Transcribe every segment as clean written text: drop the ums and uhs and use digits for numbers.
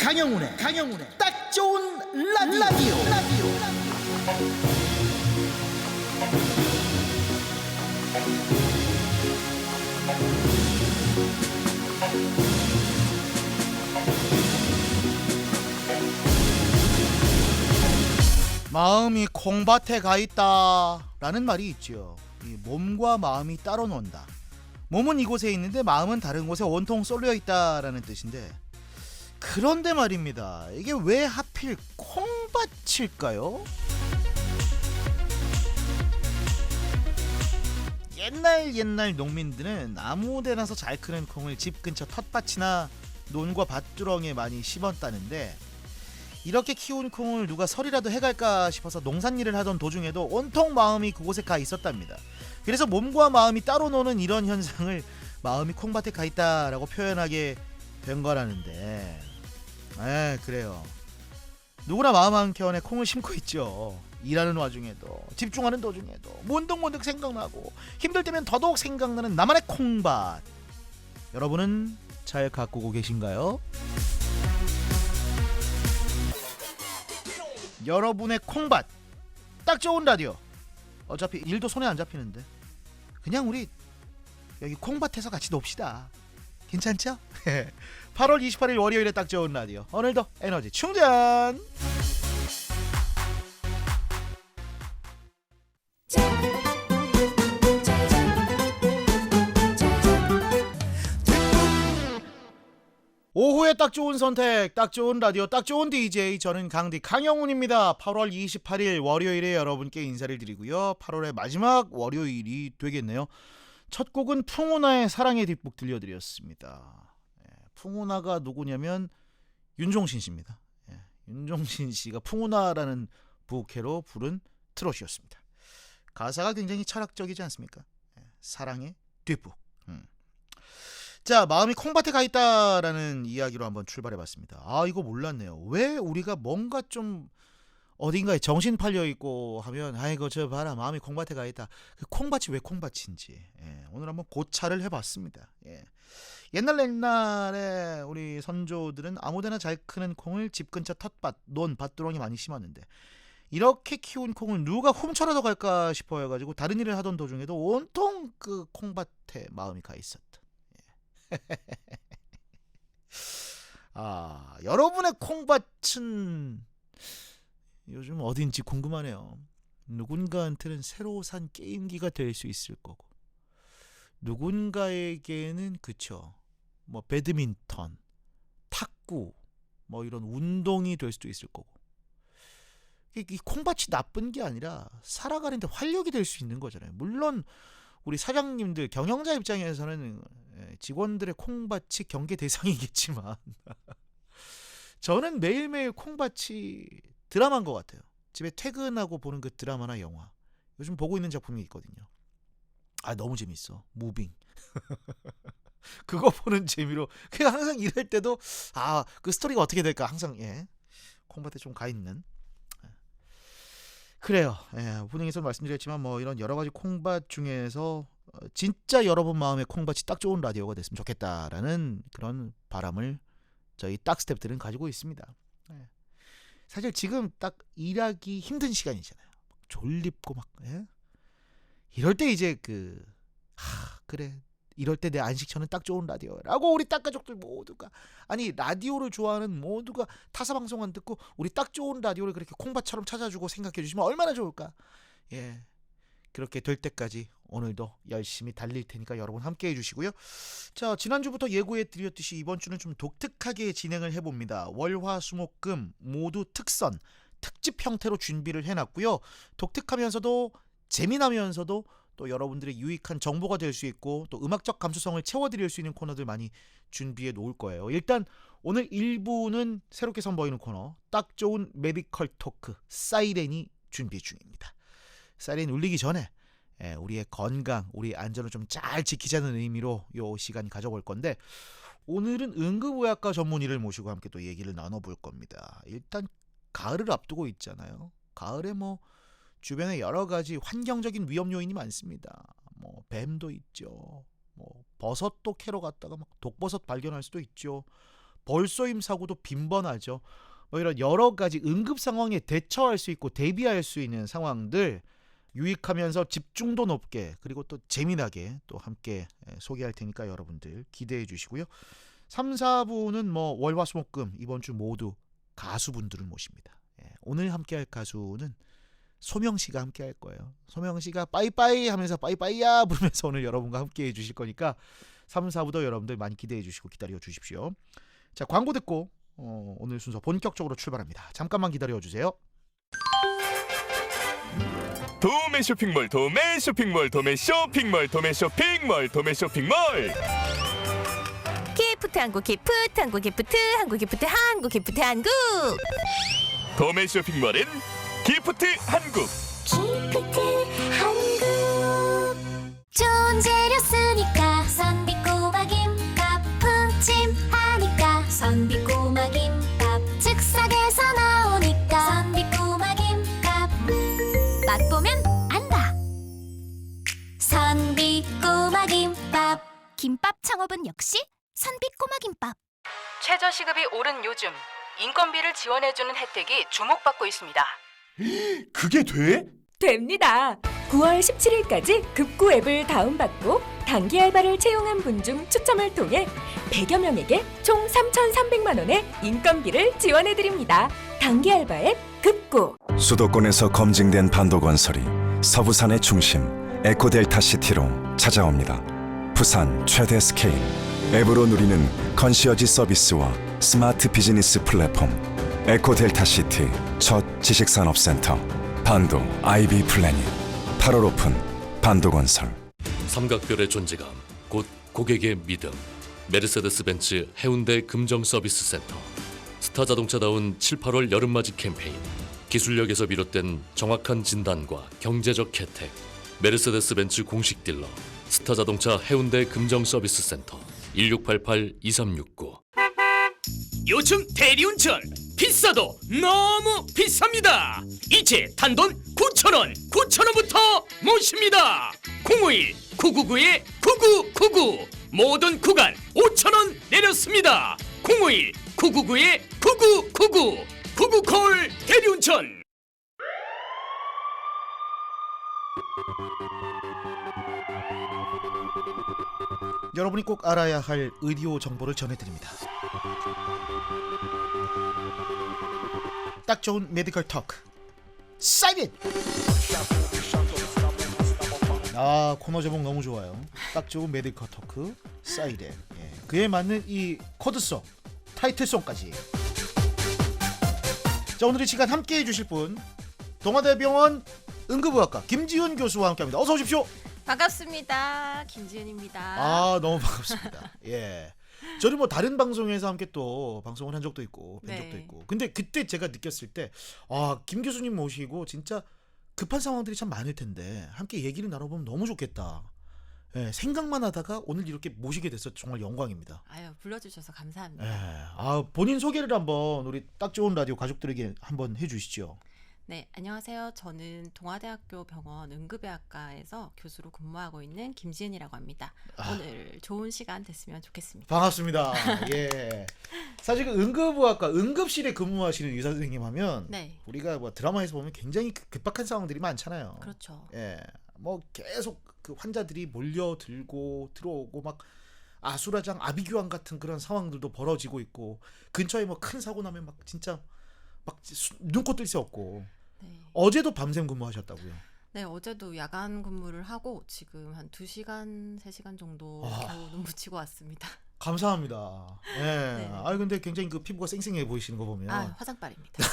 강영훈의 딱 좋은 라디오. 마음이 콩밭에 가 있다 라는 말이 있죠. 이 몸과 마음이 따로 논다. 몸은 이곳에 있는데 마음은 다른 곳에 온통 쏠려 있다라는 뜻인데, 그런데 말입니다. 이게 왜 하필 콩밭일까요? 옛날 농민들은 아무데나서 잘 크는 콩을 집 근처 텃밭이나 논과 밭두렁에 많이 심었다는데, 이렇게 키운 콩을 누가 설이라도 해갈까 싶어서 농산일을 하던 도중에도 온통 마음이 그곳에 가 있었답니다. 그래서 몸과 마음이 따로 노는 이런 현상을 마음이 콩밭에 가 있다라고 표현하게 된 거라는데, 그래요. 누구나 마음 한켠에 콩을 심고 있죠. 일하는 와중에도, 집중하는 도중에도, 문득문득 생각나고, 힘들 때면 더더욱 생각나는 나만의 콩밭. 여러분은 잘 가꾸고 계신가요? 여러분의 콩밭, 딱 좋은 라디오. 어차피 일도 손에 안 잡히는데 그냥 우리 여기 콩밭에서 같이 놉시다. 괜찮죠? 8월 28일 월요일에 딱 좋은 라디오. 오늘도 에너지 충전. 오후에 딱 좋은 선택, 딱 좋은 라디오, 딱 좋은 DJ. 저는 강디 강영훈입니다. 8월 28일 월요일에 여러분께 인사를 드리고요. 8월의 마지막 월요일이 되겠네요. 첫 곡은 풍운아의 사랑의 뒷북 들려드렸습니다. 풍운아가 누구냐면 윤종신 씨입니다. 윤종신 씨가 풍운아라는 부캐로 부른 트롯이었습니다. 가사가 굉장히 철학적이지 않습니까? 사랑의 뒷북. 자, 마음이 콩밭에 가 있다라는 이야기로 한번 출발해봤습니다. 이거 몰랐네요. 왜 우리가 뭔가 좀 어딘가에 정신 팔려 있고 하면, 아이고 저 봐라 마음이 콩밭에 가 있다. 그 콩밭이 왜 콩밭인지 오늘 한번 고찰을 해봤습니다. 옛날에 우리 선조들은 아무데나 잘 크는 콩을 집 근처 텃밭, 논, 밭두렁이 많이 심었는데, 이렇게 키운 콩을 누가 훔쳐라도 갈까 싶어가지고 다른 일을 하던 도중에도 온통 그 콩밭에 마음이 가 있었다. 여러분의 콩밭은 요즘 어딘지 궁금하네요. 누군가한테는 새로 산 게임기가 될 수 있을 거고, 누군가에게는 그쵸, 뭐 배드민턴, 탁구, 뭐 이런 운동이 될 수도 있을 거고. 이 콩밭이 나쁜 게 아니라 살아가는데 활력이 될 수 있는 거잖아요. 물론 우리 사장님들, 경영자 입장에서는 직원들의 콩밭이 경계 대상이겠지만 저는 매일매일 콩밭이 드라마인 것 같아요. 집에 퇴근하고 보는 그 드라마나 영화, 요즘 보고 있는 작품이 있거든요. 너무 재밌어. 무빙. 그거 보는 재미로 그냥 항상 일할 때도 그 스토리가 어떻게 될까 항상 콩밭에 좀 가 있는. 그래요. 오프닝에서 말씀드렸지만 뭐 이런 여러 가지 콩밭 중에서 진짜 여러분 마음의 콩밭이 딱 좋은 라디오가 됐으면 좋겠다라는 그런 바람을 저희 딱 스태프들은 가지고 있습니다. 사실 지금 딱 일하기 힘든 시간이잖아요. 졸립고 막 이럴 때 이제 그래, 이럴 때 내 안식처는 딱 좋은 라디오라고 우리 딱 가족들 모두가, 아니 라디오를 좋아하는 모두가 타사 방송 안 듣고 우리 딱 좋은 라디오를 그렇게 콩밭처럼 찾아주고 생각해 주시면 얼마나 좋을까. 그렇게 될 때까지 오늘도 열심히 달릴 테니까 여러분 함께 해주시고요. 자, 지난주부터 예고해 드렸듯이 이번 주는 좀 독특하게 진행을 해봅니다. 월화수목금 모두 특선, 특집 형태로 준비를 해놨고요. 독특하면서도 재미나면서도 또 여러분들의 유익한 정보가 될 수 있고, 또 음악적 감수성을 채워드릴 수 있는 코너들 많이 준비해 놓을 거예요. 일단 오늘 1부는 새롭게 선보이는 코너, 딱 좋은 메디컬 토크 사이렌이 준비 중입니다. 사이렌 울리기 전에 우리의 건강, 우리 안전을 좀 잘 지키자는 의미로 이 시간 가져볼 건데, 오늘은 응급의학과 전문의를 모시고 함께 또 얘기를 나눠볼 겁니다. 일단 가을을 앞두고 있잖아요. 가을에 뭐 주변에 여러 가지 환경적인 위험 요인이 많습니다. 뭐 뱀도 있죠. 뭐 버섯도 캐러 갔다가 막 독버섯 발견할 수도 있죠. 벌쏘임 사고도 빈번하죠. 뭐 이런 여러 가지 응급 상황에 대처할 수 있고 대비할 수 있는 상황들 유익하면서 집중도 높게 그리고 또 재미나게 또 함께 소개할 테니까 여러분들 기대해 주시고요. 3, 4부는 뭐 월화수목금 이번 주 모두 가수분들을 모십니다. 오늘 함께할 가수는 소명 씨가 함께할 거예요. 소명 씨가 빠이빠이 하면서 빠이빠이야 부르면서 오늘 여러분과 함께해 주실 거니까 3, 4부도 여러분들 많이 기대해 주시고 기다려 주십시오. 자, 광고 듣고 오늘 순서 본격적으로 출발합니다. 잠깐만 기다려 주세요. 도매 쇼핑몰 도매 쇼핑몰 도매 쇼핑몰 도매 쇼핑몰 도매 쇼핑몰 기프트 한국 기프트 한국 기프트 한국 기프트 한국 기프트 한국 도매 쇼핑몰은 기프트 한국. 기프트 한국 좋은 재료 쓰니까 선비꼬마 김밥 푸짐하니까 선비꼬마 김밥 즉석에서 나오니까 선비꼬마 김밥 맛보면 안다 선비꼬마 김밥 김밥 창업은 역시 선비꼬마 김밥 최저시급이 오른 요즘 인건비를 지원해주는 혜택이 주목받고 있습니다. 그게 돼? 됩니다. 9월 17일까지 급구 앱을 다운받고 단기 알바를 채용한 분 중 추첨을 통해 100여 명에게 총 3,300만 원의 인건비를 지원해드립니다. 단기 알바 앱 급구. 수도권에서 검증된 반도건설이 서부산의 중심 에코델타시티로 찾아옵니다. 부산 최대 스케일 앱으로 누리는 컨시어지 서비스와 스마트 비즈니스 플랫폼 에코델타시티 첫 지식산업센터 반도 아이비 플래닝 8월 오픈 반도건설. 삼각별의 존재감 곧 고객의 믿음. 메르세데스벤츠 해운대 금정서비스센터. 스타자동차다운 7, 8월 여름맞이 캠페인. 기술력에서 비롯된 정확한 진단과 경제적 혜택. 메르세데스벤츠 공식 딜러 스타자동차 해운대 금정서비스센터 1688-2369. 요즘 대리운전 비싸도 너무 비쌉니다. 이제 단돈 9,000원부터 모십니다. 051-999-9999 모든 구간 5,000원 내렸습니다. 051-999-9999 구구콜 대리운전. 여러분이 꼭 알아야 할 의료 정보를 전해드립니다. 딱 좋은 메디컬 토크 사이렌. 코너 제목 너무 좋아요. 딱 좋은 메디컬 토크 사이렌. 그에 맞는 이 코드송 타이틀송까지. 자, 오늘 이 시간 함께해 주실 분 동아대병원 응급의학과 김지훈 교수와 함께합니다. 어서 오십시오. 반갑습니다. 김지은입니다. 너무 반갑습니다. 예. 저는 뭐 다른 방송에서 함께 또 방송을 한 적도 있고 뵌 적도 있고. 근데 그때 제가 느꼈을 때 김 교수님 모시고 진짜 급한 상황들이 참 많을 텐데 함께 얘기를 나눠보면 너무 좋겠다. 예, 생각만 하다가 오늘 이렇게 모시게 돼서 정말 영광입니다. 아유, 불러주셔서 감사합니다. 예. 본인 소개를 한번 우리 딱 좋은 라디오 가족들에게 한번 해주시죠. 네, 안녕하세요. 저는 동아대학교 병원 응급의학과에서 교수로 근무하고 있는 김지은이라고 합니다. 오늘 좋은 시간 됐으면 좋겠습니다. 반갑습니다. 예. 사실 그 응급의학과 응급실에 근무하시는 의사 선생님 하면 네. 우리가 뭐 드라마에서 보면 굉장히 급박한 상황들이 많잖아요. 그렇죠. 예. 뭐 계속 그 환자들이 몰려들고 들어오고 막 아수라장 아비규환 같은 그런 상황들도 벌어지고 있고 근처에 뭐 큰 사고 나면 막 진짜 막 눈코 뜰 새 없고. 네. 어제도 밤샘 근무하셨다고요? 네, 어제도 야간 근무를 하고 지금 한 2시간, 3시간 정도 겨우 눈 붙이고 왔습니다. 감사합니다. 예. 네. 근데 굉장히 그 피부가 쌩쌩해 보이시는 거 보면. 화장빨입니다.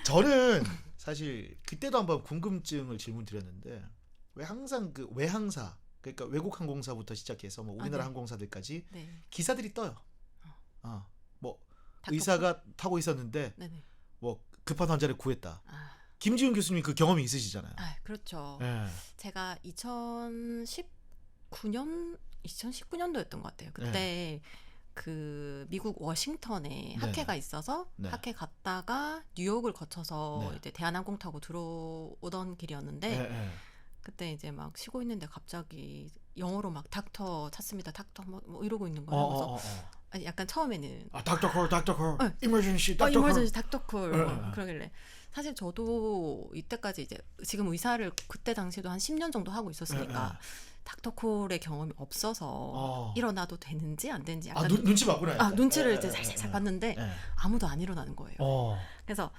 저는 사실 그때도 한번 궁금증을 질문 드렸는데 왜 항상 그 외항사 그러니까 외국 항공사부터 시작해서 뭐 우리나라 네. 항공사들까지 네. 기사들이 떠요. 뭐 닥터 의사가 타고 있었는데 네네. 뭐 급한 환자를 구했다. 김지훈 교수님이 그 경험이 있으시잖아요. 그렇죠. 예. 제가 2019년도였던 것 같아요. 그때 그 미국 워싱턴에 학회가 있어서 학회 갔다가 뉴욕을 거쳐서 이제 대한항공 타고 들어오던 길이었는데 그때 이제 막 쉬고 있는데 갑자기 영어로 막 닥터 찾습니다. 닥터 뭐 이러고 있는 거예요. 그래서 아니, 약간 처음에는 닥터 콜, 이머전시 닥터 콜. 이머전시 닥터 콜 그러길래 사실 저도 이때까지 이제 지금 의사를 그때 당시에도 한 10년 정도 하고 있었으니까 닥터콜의 경험이 없어서 일어나도 되는지 안 되는지 약간 눈치 봤구나. 눈치를 이제 살살 봤는데 아무도 안 일어나는 거예요. 그래서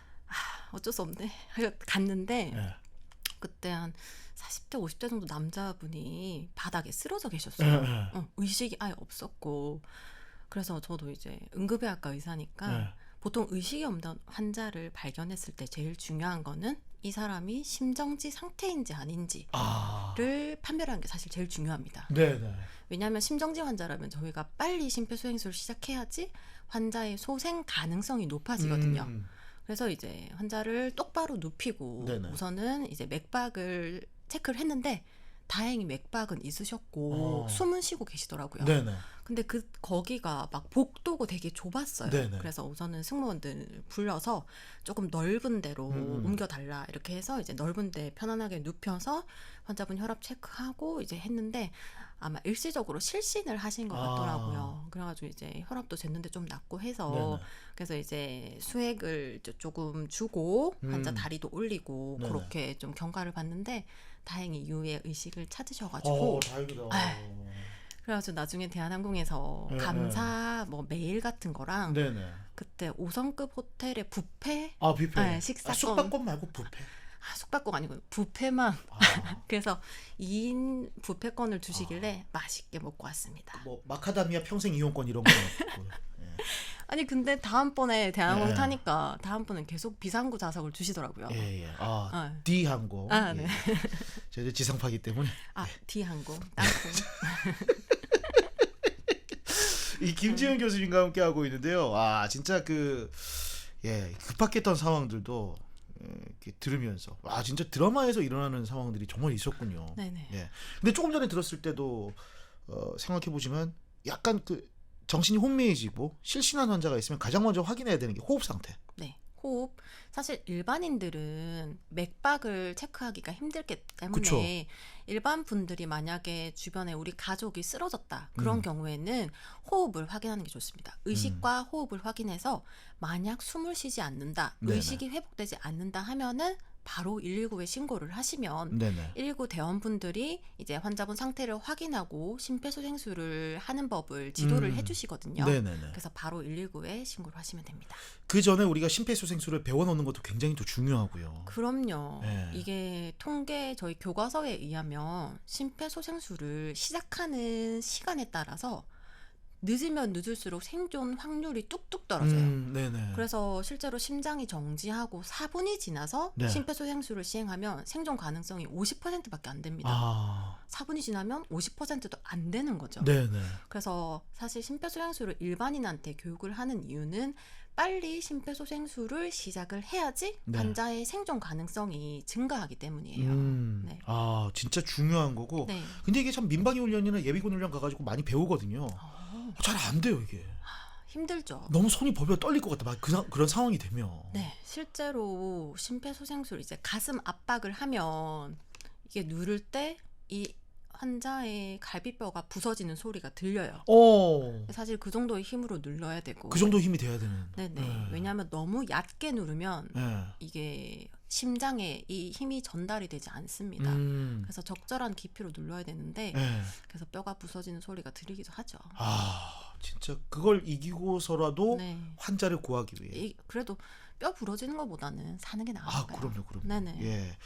어쩔 수 없네. 갔는데 그때 한 40대 50대 정도 남자분이 바닥에 쓰러져 계셨어요. 의식이 아예 없었고 그래서 저도 이제 응급의학과 의사니까 보통 의식이 없는 환자를 발견했을 때 제일 중요한 거는 이 사람이 심정지 상태인지 아닌지를 판별하는 게 사실 제일 중요합니다. 네네. 왜냐하면 심정지 환자라면 저희가 빨리 심폐소생술을 시작해야지 환자의 소생 가능성이 높아지거든요. 그래서 이제 환자를 똑바로 눕히고 네네. 우선은 이제 맥박을 체크를 했는데 다행히 맥박은 있으셨고 숨은 쉬고 계시더라고요. 네네. 근데 거기가 막 복도고 되게 좁았어요. 네네. 그래서 우선은 승무원들 불러서 조금 넓은 데로 옮겨달라 이렇게 해서 이제 넓은 데 편안하게 눕혀서 환자분 혈압 체크하고 이제 했는데 아마 일시적으로 실신을 하신 것 같더라고요. 그래가지고 이제 혈압도 쟀는데 좀 낮고 해서 네네. 그래서 이제 수액을 조금 주고 환자 다리도 올리고 네네. 그렇게 좀 경과를 봤는데 다행히 이후에 의식을 찾으셔가지고 다행이다. 그래가지고 나중에 대한항공에서 감사 뭐 메일 같은 거랑 네네. 그때 5성급 호텔의 뷔페 뷔페. 식사권 숙박권 말고 뷔페. 숙박권 아니고 뷔페만 그래서 2인 뷔페권을 주시길래 맛있게 먹고 왔습니다. 뭐 마카다미아 평생 이용권 이런 거. 아니 근데 다음번에 대한항공 타니까 다음번엔 계속 비상구 좌석을 주시더라고요. D항공. 네. 저희들 지상파기 때문에. D항공, 땅콩. 이 김지은 교수님과 함께 하고 있는데요. 진짜 급박했던 상황들도 이렇게 들으면서 진짜 드라마에서 일어나는 상황들이 정말 있었군요. 네네. 근데 조금 전에 들었을 때도 생각해 보시면 약간 정신이 혼미해지고 실신한 환자가 있으면 가장 먼저 확인해야 되는 게 호흡 상태. 네. 호흡. 사실 일반인들은 맥박을 체크하기가 힘들기 때문에 그쵸. 일반 분들이 만약에 주변에 우리 가족이 쓰러졌다. 그런 경우에는 호흡을 확인하는 게 좋습니다. 의식과 호흡을 확인해서 만약 숨을 쉬지 않는다. 네네. 의식이 회복되지 않는다 하면은 바로 119에 신고를 하시면 네네. 119 대원분들이 이제 환자분 상태를 확인하고 심폐소생술을 하는 법을 지도를 해주시거든요. 네네네. 그래서 바로 119에 신고를 하시면 됩니다. 그 전에 우리가 심폐소생술을 배워놓는 것도 굉장히 또 중요하고요. 그럼요. 네. 이게 통계 저희 교과서에 의하면 심폐소생술을 시작하는 시간에 따라서 늦으면 늦을수록 생존 확률이 뚝뚝 떨어져요. 네네. 그래서 실제로 심장이 정지하고 4분이 지나서 네. 심폐소생술을 시행하면 생존 가능성이 50%밖에 안 됩니다. 4분이 지나면 50%도 안 되는 거죠. 네네. 그래서 사실 심폐소생술을 일반인한테 교육을 하는 이유는 빨리 심폐소생술을 시작을 해야지 네. 환자의 생존 가능성이 증가하기 때문이에요. 네. 진짜 중요한 거고. 네. 근데 이게 참 민방위 훈련이나 예비군 훈련 가가지고 많이 배우거든요. 잘 안 돼요 이게. 힘들죠. 너무 손이 벌벌 떨릴 것 같아. 그런 상황이 되면. 네, 실제로 심폐소생술 이제 가슴 압박을 하면 이게 누를 때 이 환자의 갈비뼈가 부서지는 소리가 들려요. 사실 그 정도의 힘으로 눌러야 되고. 그 정도 힘이 돼야 되는. 네네. 왜냐하면 너무 얕게 누르면 이게 심장에 이 힘이 전달이 되지 않습니다. 그래서 적절한 깊이로 눌러야 되는데 그래서 뼈가 부서지는 소리가 들리기도 하죠. 진짜 그걸 이기고서라도 네. 환자를 구하기 위해. 그래도 뼈 부러지는 것보다는 사는 게 나아요. 그럼요. 네네. 예.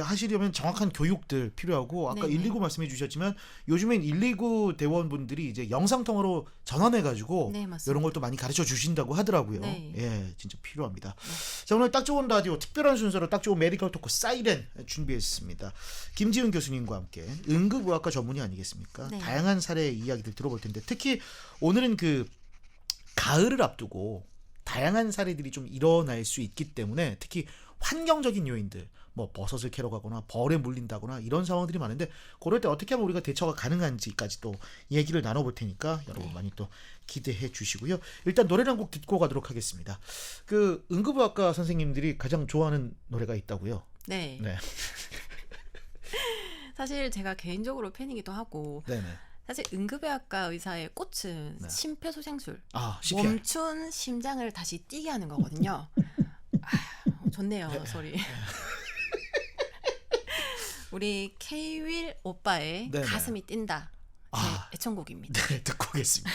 하시려면 정확한 교육들 필요하고 아까 네네. 119 말씀해 주셨지만 요즘엔 119 대원분들이 이제 영상 통화로 전화해 가지고 네, 맞습니다. 이런 걸 또 많이 가르쳐 주신다고 하더라고요. 네. 예, 진짜 필요합니다. 자, 오늘 딱 좋은 라디오 특별한 순서로 딱 좋은 메디컬 토크 사이렌 준비했습니다. 김지은 교수님과 함께 응급의학과 전문의 아니겠습니까? 네. 다양한 사례의 이야기들 들어볼 텐데 특히 오늘은 가을을 앞두고 다양한 사례들이 좀 일어날 수 있기 때문에 특히 환경적인 요인들 뭐 버섯을 캐러 가거나 벌에 물린다거나 이런 상황들이 많은데 그럴 때 어떻게 하면 우리가 대처가 가능한지까지 또 얘기를 나눠볼 테니까 여러분 많이 또 기대해 주시고요. 일단 노래를 한 곡 듣고 가도록 하겠습니다. 응급의학과 선생님들이 가장 좋아하는 노래가 있다고요? 네. 사실 제가 개인적으로 팬이기도 하고 네네. 사실 응급의학과 의사의 꽃은 네. 심폐소생술, CPR. 멈춘 심장을 다시 뛰게 하는 거거든요. 좋네요 소리. 우리 K-윌 오빠의 네네. 가슴이 뛴다 제 애청곡입니다. 네, 듣고 오겠습니다.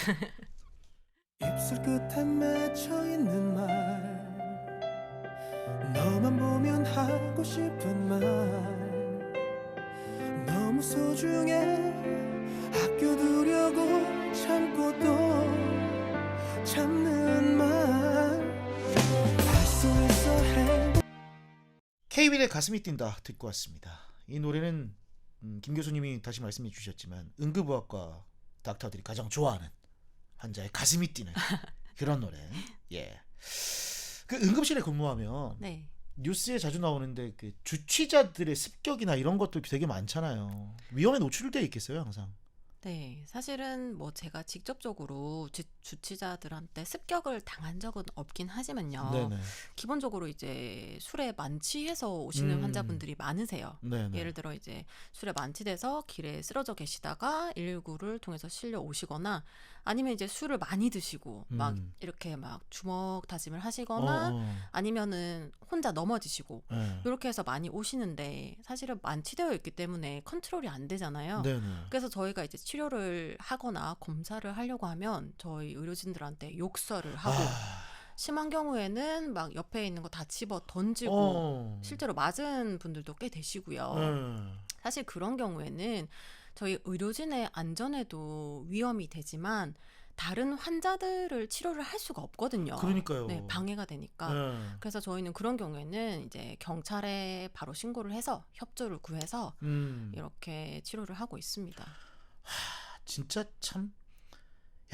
입술 끝에 맺혀 있는 말 너만 보면 하고 싶은 말 너무 소중해 아껴두려고 참고 또 참는 말할 수 있어 행복 K-윌의 가슴이 뛴다 듣고 왔습니다. 이 노래는 김 교수님이 다시 말씀해 주셨지만 응급의학과 닥터들이 가장 좋아하는 환자의 가슴이 뛰는 그런 노래. 예. 그 응급실에 근무하면 네. 뉴스에 자주 나오는데 그 주치자들의 습격이나 이런 것도 되게 많잖아요. 위험에 노출돼 있겠어요, 항상. 네, 사실은 뭐 제가 직접적으로 주치자들한테 습격을 당한 적은 없긴 하지만요. 네네. 기본적으로 이제 술에 만취해서 오시는 환자분들이 많으세요. 네네. 예를 들어 이제 술에 만취돼서 길에 쓰러져 계시다가 119를 통해서 실려 오시거나 아니면 이제 술을 많이 드시고 막 이렇게 막 주먹 다짐을 하시거나 아니면은 혼자 넘어지시고 네. 이렇게 해서 많이 오시는데 사실은 만취되어 있기 때문에 컨트롤이 안 되잖아요. 네네. 그래서 저희가 이제 치료를 하거나 검사를 하려고 하면 저희 의료진들한테 욕설을 하고 심한 경우에는 막 옆에 있는 거 다 집어 던지고 실제로 맞은 분들도 꽤 되시고요. 사실 그런 경우에는 저희 의료진의 안전에도 위험이 되지만 다른 환자들을 치료를 할 수가 없거든요. 그러니까요. 네, 방해가 되니까. 그래서 저희는 그런 경우에는 이제 경찰에 바로 신고를 해서 협조를 구해서 이렇게 치료를 하고 있습니다. 진짜 참,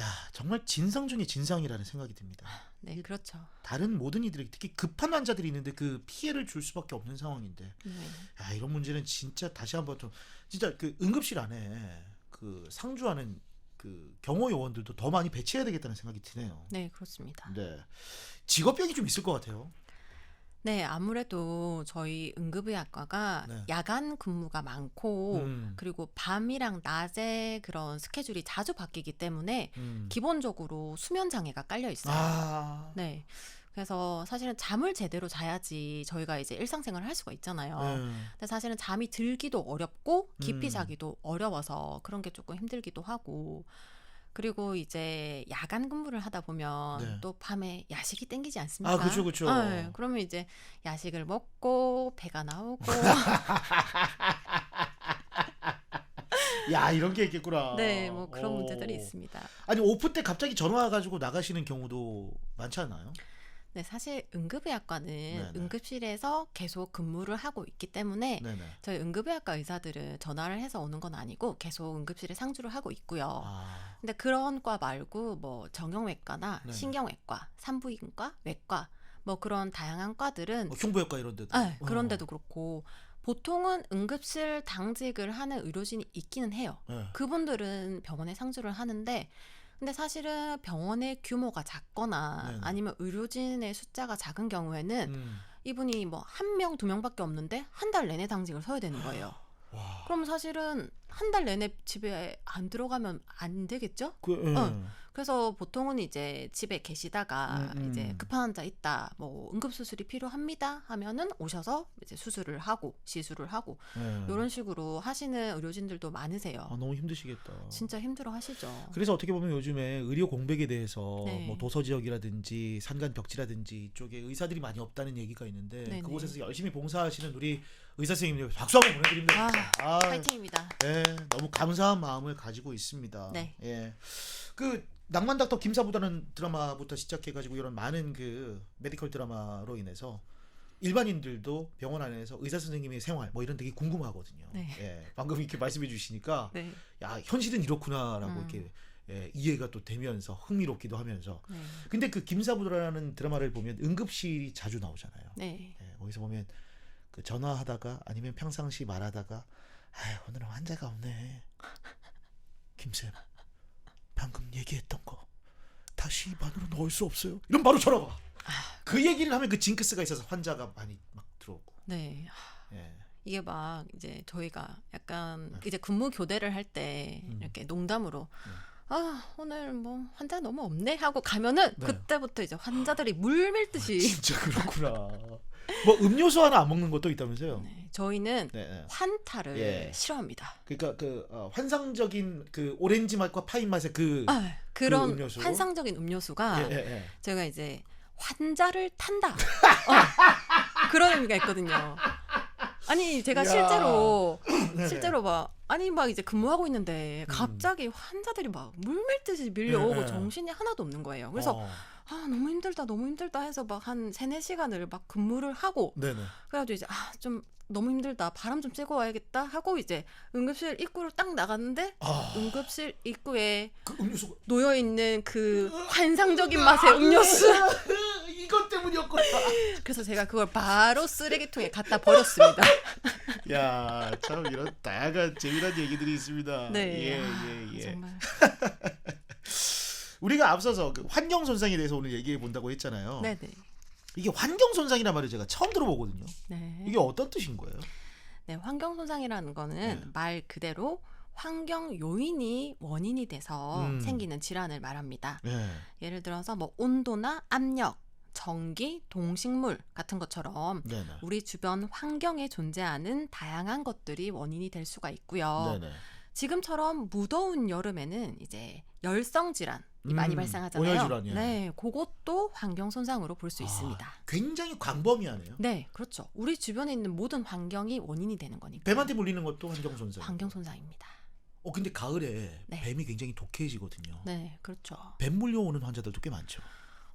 야 정말 진상 중에 진상이라는 생각이 듭니다. 네, 그렇죠. 다른 모든 이들에게 특히 급한 환자들이 있는데 그 피해를 줄 수밖에 없는 상황인데, 네. 야 이런 문제는 진짜 다시 한번 좀 진짜 그 응급실 안에 그 상주하는 그 경호 요원들도 더 많이 배치해야 되겠다는 생각이 드네요. 네, 그렇습니다. 네, 직업병이 좀 있을 것 같아요. 네, 아무래도 저희 응급의학과가 네. 야간 근무가 많고 그리고 밤이랑 낮에 그런 스케줄이 자주 바뀌기 때문에 기본적으로 수면 장애가 깔려 있어요. 네. 그래서 사실은 잠을 제대로 자야지 저희가 이제 일상생활을 할 수가 있잖아요. 근데 사실은 잠이 들기도 어렵고 깊이 자기도 어려워서 그런 게 조금 힘들기도 하고 그리고 이제 야간 근무를 하다 보면 네. 또 밤에 야식이 땡기지 않습니까? 그렇죠, 그렇죠. 네, 그러면 이제 야식을 먹고 배가 나오고 야 이런 게 있겠구나. 네, 뭐 그런 문제들이 있습니다. 아니 오프 때 갑자기 전화 와가지고 나가시는 경우도 많지 않나요? 네, 사실 응급의학과는 네네. 응급실에서 계속 근무를 하고 있기 때문에 네네. 저희 응급의학과 의사들은 전화를 해서 오는 건 아니고 계속 응급실에 상주를 하고 있고요. 근데 그런 과 말고 뭐 정형외과나 네네. 신경외과, 산부인과, 외과 뭐 그런 다양한 과들은 흉부외과 이런 데도. 네, 그런 데도 그렇고 보통은 응급실 당직을 하는 의료진이 있기는 해요. 네. 그분들은 병원에 상주를 하는데 근데 사실은 병원의 규모가 작거나 네네. 아니면 의료진의 숫자가 작은 경우에는 이분이 뭐 1명, 2명밖에 없는데 한 달 내내 당직을 서야 되는 거예요. 와. 그럼 사실은 한 달 내내 집에 안 들어가면 안 되겠죠? 그래서 보통은 이제 집에 계시다가 이제 급한 환자 있다, 뭐 응급수술이 필요합니다 하면은 오셔서 이제 수술을 하고 시술을 하고 이런 식으로 하시는 의료진들도 많으세요. 너무 힘드시겠다. 진짜 힘들어 하시죠. 그래서 어떻게 보면 요즘에 의료 공백에 대해서 네. 뭐 도서 지역이라든지 산간 벽지라든지 이쪽에 의사들이 많이 없다는 얘기가 있는데 네네. 그곳에서 열심히 봉사하시는 우리 의사 선생님들 박수 한번 보내드립니다. 진짜. 파이팅입니다. 네, 너무 감사한 마음을 가지고 있습니다. 네. 예, 그 낭만 닥터 김사부라는 드라마부터 시작해가지고 이런 많은 그 메디컬 드라마로 인해서 일반인들도 병원 안에서 의사 선생님의 생활 뭐 이런 되게 궁금하거든요. 네. 예, 방금 이렇게 말씀해 주시니까 네. 야 현실은 이렇구나라고 이렇게 이해가 또 되면서 흥미롭기도 하면서. 네. 근데 그 김사부라는 드라마를 보면 응급실이 자주 나오잖아요. 네. 예, 거기서 보면 그 전화하다가 아니면 평상시 말하다가 오늘은 환자가 없네. 김쌤 방금 얘기했던 거 다시 입 안으로 넣을 수 없어요? 이런 바로 전화가. 그 얘기를 하면 그 징크스가 있어서 환자가 많이 막 들어오고. 네. 예. 이게 막 이제 저희가 약간 이제 근무 교대를 할 때 이렇게 농담으로 아 오늘 뭐 환자 너무 없네 하고 가면은 네. 그때부터 이제 환자들이 물 밀듯이 진짜 그렇구나. 뭐 음료수 하나 안 먹는 것도 있다면서요? 네, 저희는 네, 네. 환타를 예. 싫어합니다. 그러니까 환상적인 그 오렌지 맛과 파인 맛의 그런 음료수? 환상적인 음료수가 예. 제가 이제 환자를 탄다. 그런 의미가 있거든요. 아니 제가 네네. 실제로 막 아니 막 이제 근무하고 있는데 갑자기 환자들이 막 물밀듯이 밀려오고 네. 정신이 하나도 없는 거예요. 그래서 아 너무 힘들다 해서 막 한 3-4시간을 막 근무를 하고 네네. 그래가지고 이제 좀 너무 힘들다 바람 좀 쐬고 와야겠다 하고 이제 응급실 입구를 딱 나갔는데 응급실 입구에 그 음료수 놓여 있는 그 환상적인 맛의 음료수. 이것 때문이었구나. 그래서 제가 그걸 바로 쓰레기통에 갖다 버렸습니다. 야, 참 이런 다양한 재미난 얘기들이 있습니다. 네. 예. 정말. 우리가 앞서서 그 환경 손상에 대해서 오늘 얘기해 본다고 했잖아요. 네네. 이게 환경 손상이란 말을 제가 처음 들어보거든요. 네. 이게 어떤 뜻인 거예요? 네, 환경 손상이라는 거는 네. 말 그대로 환경 요인이 원인이 돼서 생기는 질환을 말합니다. 네. 예를 들어서 뭐 온도나 압력, 전기, 동식물 같은 것처럼 네네. 우리 주변 환경에 존재하는 다양한 것들이 원인이 될 수가 있고요. 네네. 지금처럼 무더운 여름에는 이제 열성 질환이 많이 발생하잖아요. 온열 질환이요. 네, 그것도 환경 손상으로 볼 수 있습니다. 굉장히 광범위하네요. 네, 그렇죠. 우리 주변에 있는 모든 환경이 원인이 되는 거니까. 뱀한테 물리는 것도 환경 손상. 환경 손상입니다. 근데 가을에 네. 뱀이 굉장히 독해지거든요. 네, 그렇죠. 뱀 물려오는 환자들도 꽤 많죠.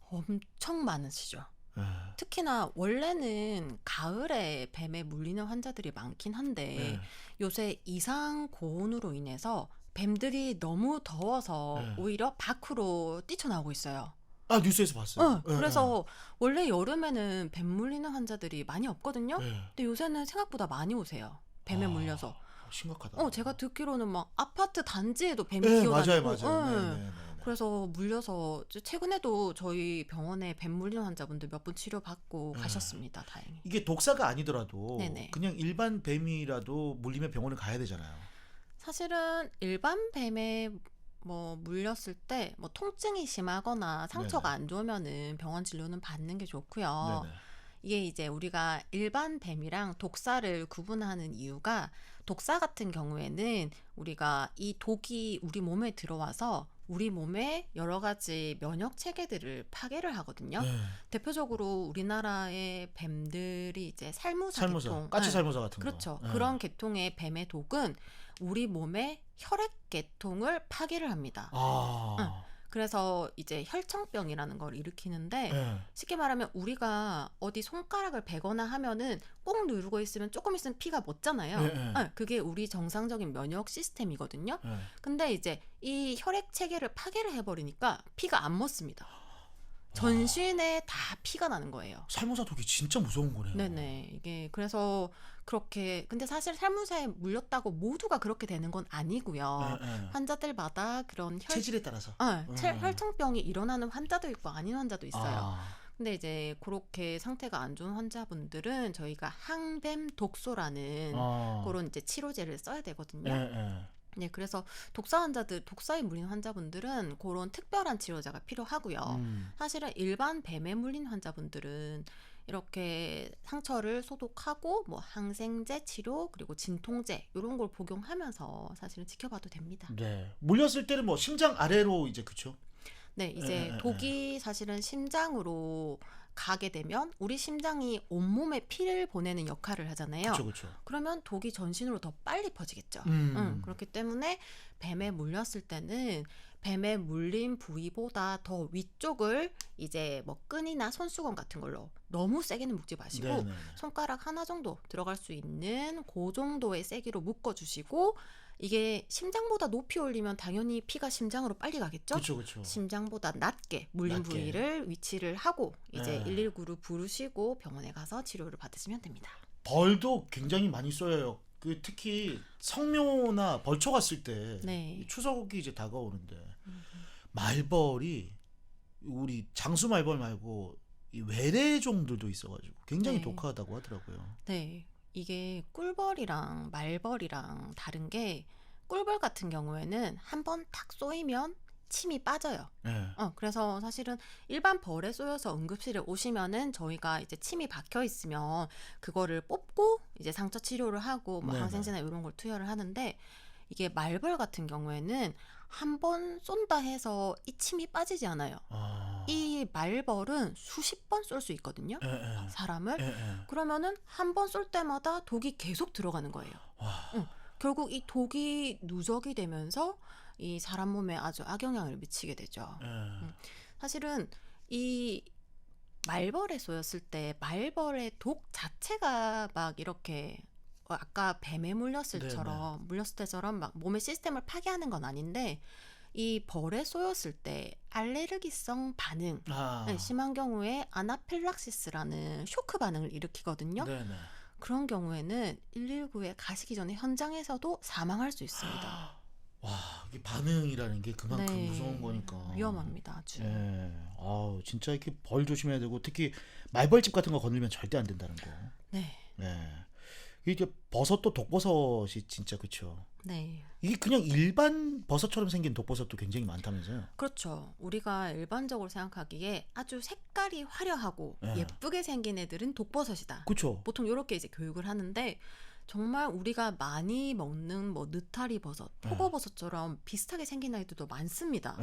엄청 많으시죠. 네. 특히나 원래는 가을에 뱀에 물리는 환자들이 많긴 한데 네. 요새 이상 고온으로 인해서 뱀들이 너무 더워서 네. 오히려 밖으로 뛰쳐나오고 있어요. 뉴스에서 봤어요. 네, 그래서 원래 여름에는 뱀 물리는 환자들이 많이 없거든요. 네. 근데 요새는 생각보다 많이 오세요. 뱀에 물려서. 심각하다. 제가 듣기로는 막 아파트 단지에도 뱀이 네, 기어다니고. 맞아요. 네. 그래서 물려서 최근에도 저희 병원에 뱀 물린 환자분들 몇 분 치료받고 가셨습니다. 다행히. 이게 독사가 아니더라도 네네. 그냥 일반 뱀이라도 물리면 병원을 가야 되잖아요. 사실은 일반 뱀에 뭐 물렸을 때 뭐 통증이 심하거나 상처가 네네. 안 좋으면은 병원 진료는 받는 게 좋고요. 네네. 이게 이제 우리가 일반 뱀이랑 독사를 구분하는 이유가 독사 같은 경우에는 우리가 이 독이 우리 몸에 들어와서 우리 몸의 여러 가지 면역 체계들을 파괴를 하거든요. 네. 대표적으로 우리나라의 뱀들이 이제 살무사 계통, 까치 살모사 같은 거. 그렇죠. 네. 그런 계통의 뱀의 독은 우리 몸의 혈액 계통을 파괴를 합니다. 그래서 이제 혈청병이라는 걸 일으키는데 네. 쉽게 말하면 우리가 어디 손가락을 베거나 하면은 꼭 누르고 있으면 조금 있으면 피가 멎잖아요. 네. 그게 우리 정상적인 면역 시스템이거든요. 네. 근데 이제 이 혈액 체계를 파괴를 해버리니까 피가 안 멎습니다. 전신에 다 피가 나는 거예요. 살모사 독이 진짜 무서운 거네요. 네네. 이게 그래서 그렇게 근데 사실 살무사에 물렸다고 모두가 그렇게 되는 건 아니고요. 네. 환자들마다 그런 체질에 따라서. 혈청병이 일어나는 환자도 있고 아닌 환자도 있어요. 근데 이제 그렇게 상태가 안 좋은 환자분들은 저희가 항뱀 독소라는 그런 이제 치료제를 써야 되거든요. 네, 그래서 독사에 물린 환자분들은 그런 특별한 치료제가 필요하고요. 사실은 일반 뱀에 물린 환자분들은 이렇게 상처를 소독하고 뭐 항생제 치료 그리고 진통제 이런 걸 복용하면서 사실은 지켜봐도 됩니다. 네. 물렸을 때는 뭐 심장 아래로 이제 그쵸? 네, 이제 독이 사실은 심장으로 가게 되면 우리 심장이 온몸에 피를 보내는 역할을 하잖아요. 그렇죠. 그러면 독이 전신으로 더 빨리 퍼지겠죠. 그렇기 때문에 뱀에 물렸을 때는 뱀에 물린 부위보다 더 위쪽을 이제 뭐 끈이나 손수건 같은 걸로 너무 세게는 묶지 마시고 네네. 손가락 하나 정도 들어갈 수 있는 그 정도의 세기로 묶어주시고 이게 심장보다 높이 올리면 당연히 피가 심장으로 빨리 가겠죠. 그렇죠. 심장보다 낮게 물린 부위를 위치를 하고 이제 119를 부르시고 병원에 가서 치료를 받으시면 됩니다. 벌도 굉장히 많이 쏘여요. 특히 성묘나 벌초 갔을 때 네. 추석이 이제 다가오는데 말벌이 우리 장수 말벌 말고 이 외래종들도 있어가지고 굉장히 네. 독하다고 하더라고요. 네. 이게 꿀벌이랑 말벌이랑 다른 게 꿀벌 같은 경우에는 한번 탁 쏘이면 침이 빠져요. 네. 그래서 사실은 일반 벌에 쏘여서 응급실에 오시면은 저희가 이제 침이 박혀 있으면 그거를 뽑고 이제 상처 치료를 하고 뭐 네네. 항생제나 이런 걸 투여를 하는데 이게 말벌 같은 경우에는 한 번 쏜다 해서 이 침이 빠지지 않아요. 이 말벌은 수십 번 쏠 수 있거든요. 사람을. 그러면은 한 번 쏠 때마다 독이 계속 들어가는 거예요. 결국 이 독이 누적이 되면서 이 사람 몸에 아주 악영향을 미치게 되죠. 사실은 이 말벌에 쏘였을 때 말벌의 독 자체가 막 이렇게 아까 뱀에 물렸을 때처럼 막 몸의 시스템을 파괴하는 건 아닌데 이 벌에 쏘였을 때 알레르기성 반응 심한 경우에 아나필락시스라는 쇼크 반응을 일으키거든요. 그런 경우에는 119에 가시기 전에 현장에서도 사망할 수 있습니다. 와, 이게 반응이라는 게 그만큼 네. 무서운 거니까. 위험합니다, 아주. 네. 아우, 진짜 이렇게 벌 조심해야 되고 특히 말벌집 같은 거 건들면 절대 안 된다는 거. 네. 네. 이게 버섯도 독버섯이 진짜 그렇죠. 네. 이게 그냥 일반 버섯처럼 생긴 독버섯도 굉장히 많다면서요. 그렇죠. 우리가 일반적으로 생각하기에 아주 색깔이 화려하고 네. 예쁘게 생긴 애들은 독버섯이다. 그렇죠. 보통 이렇게 이제 교육을 하는데 정말 우리가 많이 먹는 뭐 느타리 버섯, 표고버섯처럼 비슷하게 생긴 아이들도 많습니다.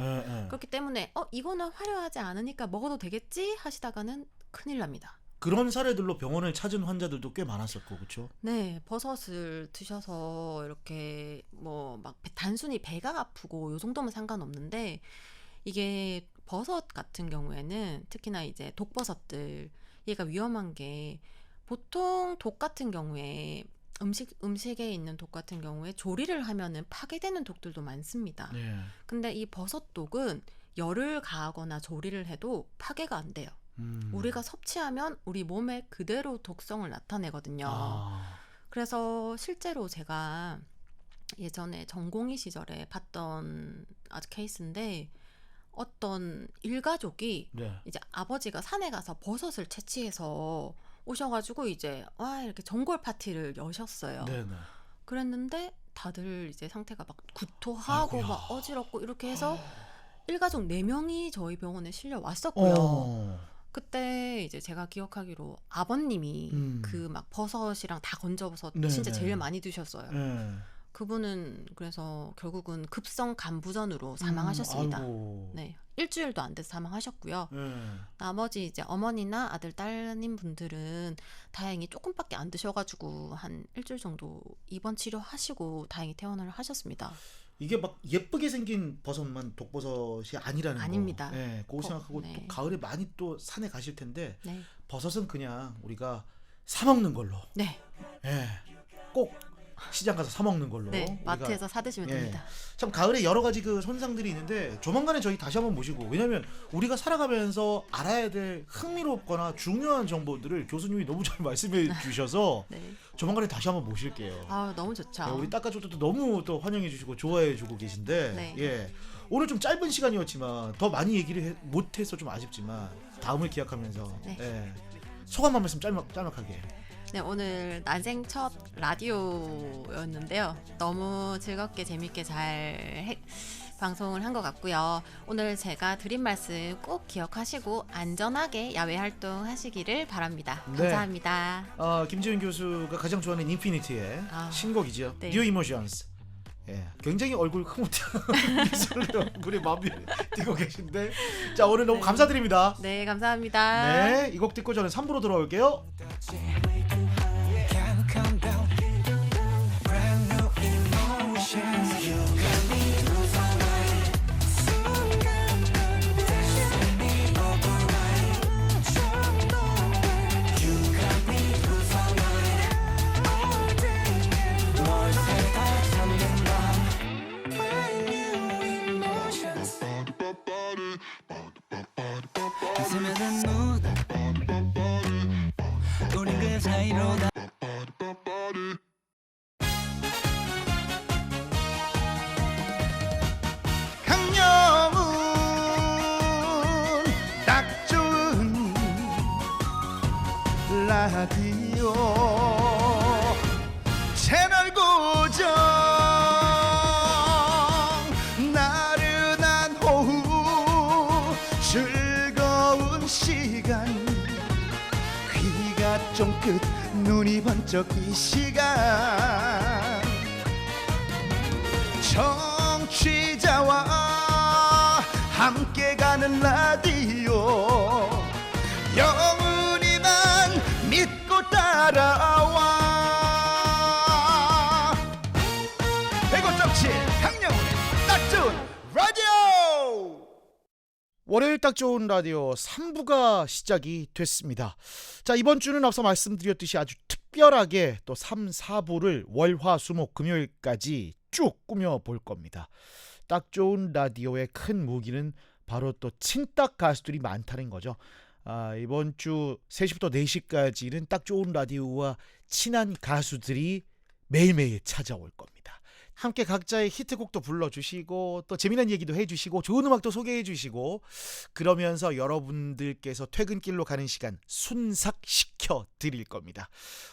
그렇기 때문에 이거는 화려하지 않으니까 먹어도 되겠지 하시다가는 큰일 납니다. 그런 사례들로 병원을 찾은 환자들도 꽤 많았었고, 그렇죠? 네, 버섯을 드셔서 이렇게 뭐 막 단순히 배가 아프고 요 정도면 상관없는데 이게 버섯 같은 경우에는 특히나 이제 독버섯들 얘가 위험한 게 보통 독 같은 경우에 음식에 있는 독 같은 경우에 조리를 하면은 파괴되는 독들도 많습니다. 네. 근데 이 버섯 독은 열을 가하거나 조리를 해도 파괴가 안 돼요. 우리가 섭취하면 우리 몸에 그대로 독성을 나타내거든요. 그래서 실제로 제가 예전에 전공의 시절에 봤던 아주 케이스인데 어떤 일가족이 이제 아버지가 산에 가서 버섯을 채취해서 오셔가지고 이제 이렇게 전골 파티를 여셨어요. 그랬는데 다들 이제 상태가 막 구토하고 막 어지럽고 이렇게 해서 일가족 4명이 저희 병원에 실려 왔었고요. 그때 이제 제가 기억하기로 아버님이 그 막 버섯이랑 다 건져서 진짜 제일 많이 드셨어요. 그분은 그래서 결국은 급성 간부전으로 사망하셨습니다. 네, 일주일도 안 돼서 사망하셨고요. 나머지 이제 어머니나 아들, 딸님 분들은 다행히 조금밖에 안 드셔가지고 한 일주일 정도 입원 치료하시고 다행히 퇴원을 하셨습니다. 이게 막 예쁘게 생긴 버섯만 독버섯이 아니라는 아닙니다. 거. 네, 그거 생각하고 또 가을에 많이 또 산에 가실 텐데 버섯은 그냥 우리가 사 먹는 걸로. 네, 꼭 시장 가서 사 먹는 걸로. 네, 마트에서 사 드시면 됩니다. 참 가을에 여러 가지 그 손상들이 있는데 조만간에 저희 다시 한번 모시고, 왜냐면 우리가 살아가면서 알아야 될 흥미롭거나 중요한 정보들을 교수님이 너무 잘 말씀해 주셔서 조만간에 다시 한번 모실게요. 너무 좋죠. 네, 우리 딱가족들도 너무 또 환영해 주시고 좋아해 주고 계신데 오늘 좀 짧은 시간이었지만 더 많이 얘기를 못해서 좀 아쉽지만 다음을 기약하면서 소감 한 말씀 짤막하게. 네, 오늘 난생 첫 라디오였는데요. 너무 즐겁게 재밌게 잘 방송을 한 것 같고요. 오늘 제가 드린 말씀 꼭 기억하시고 안전하게 야외 활동하시기를 바랍니다. 감사합니다. 김지훈 교수가 가장 좋아하는 인피니티의 신곡이죠. 네. New Emotions. 굉장히 얼굴 흐뭇한 미소를 얼굴에 마음이 띄고 계신데, 자, 오늘 너무 감사드립니다. 네, 감사합니다. 네, 이 곡 듣고 저는 3부로 돌아올게요. 스며든 무 우린 그 사이로 다 강력은 딱 좋은 라디오 각종 끝 눈이 번쩍 이 시간 청취자와 함께 가는 라디오 영은이만 믿고 따라와 105.7 강영훈의 딱 좋은 라디오 월요일 딱 좋은 라디오 3부가 시작이 됐습니다. 자, 이번 주는 앞서 말씀드렸듯이 아주 특별하게 또 3, 4부를 월화수목 금요일까지 쭉 꾸며볼 겁니다. 딱 좋은 라디오의 큰 무기는 바로 또 친딱 가수들이 많다는 거죠. 이번 주 3시부터 4시까지는 딱 좋은 라디오와 친한 가수들이 매일매일 찾아올 겁니다. 함께 각자의 히트곡도 불러주시고 또 재미난 얘기도 해주시고 좋은 음악도 소개해주시고 그러면서 여러분들께서 퇴근길로 가는 시간 순삭시켜 드릴 겁니다.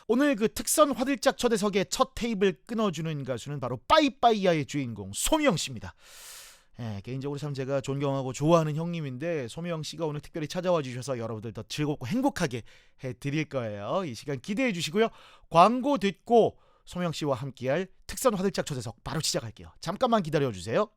오늘 그 특선 화들짝 초대석의 첫 테이블 끊어주는 가수는 바로 빠이빠이야의 주인공 소명씨입니다. 개인적으로 참 제가 존경하고 좋아하는 형님인데 소명씨가 오늘 특별히 찾아와 주셔서 여러분들 더 즐겁고 행복하게 해드릴 거예요. 이 시간 기대해 주시고요. 광고 듣고 소명씨와 함께할 특선 화들짝 초대석 바로 시작할게요. 잠깐만 기다려주세요.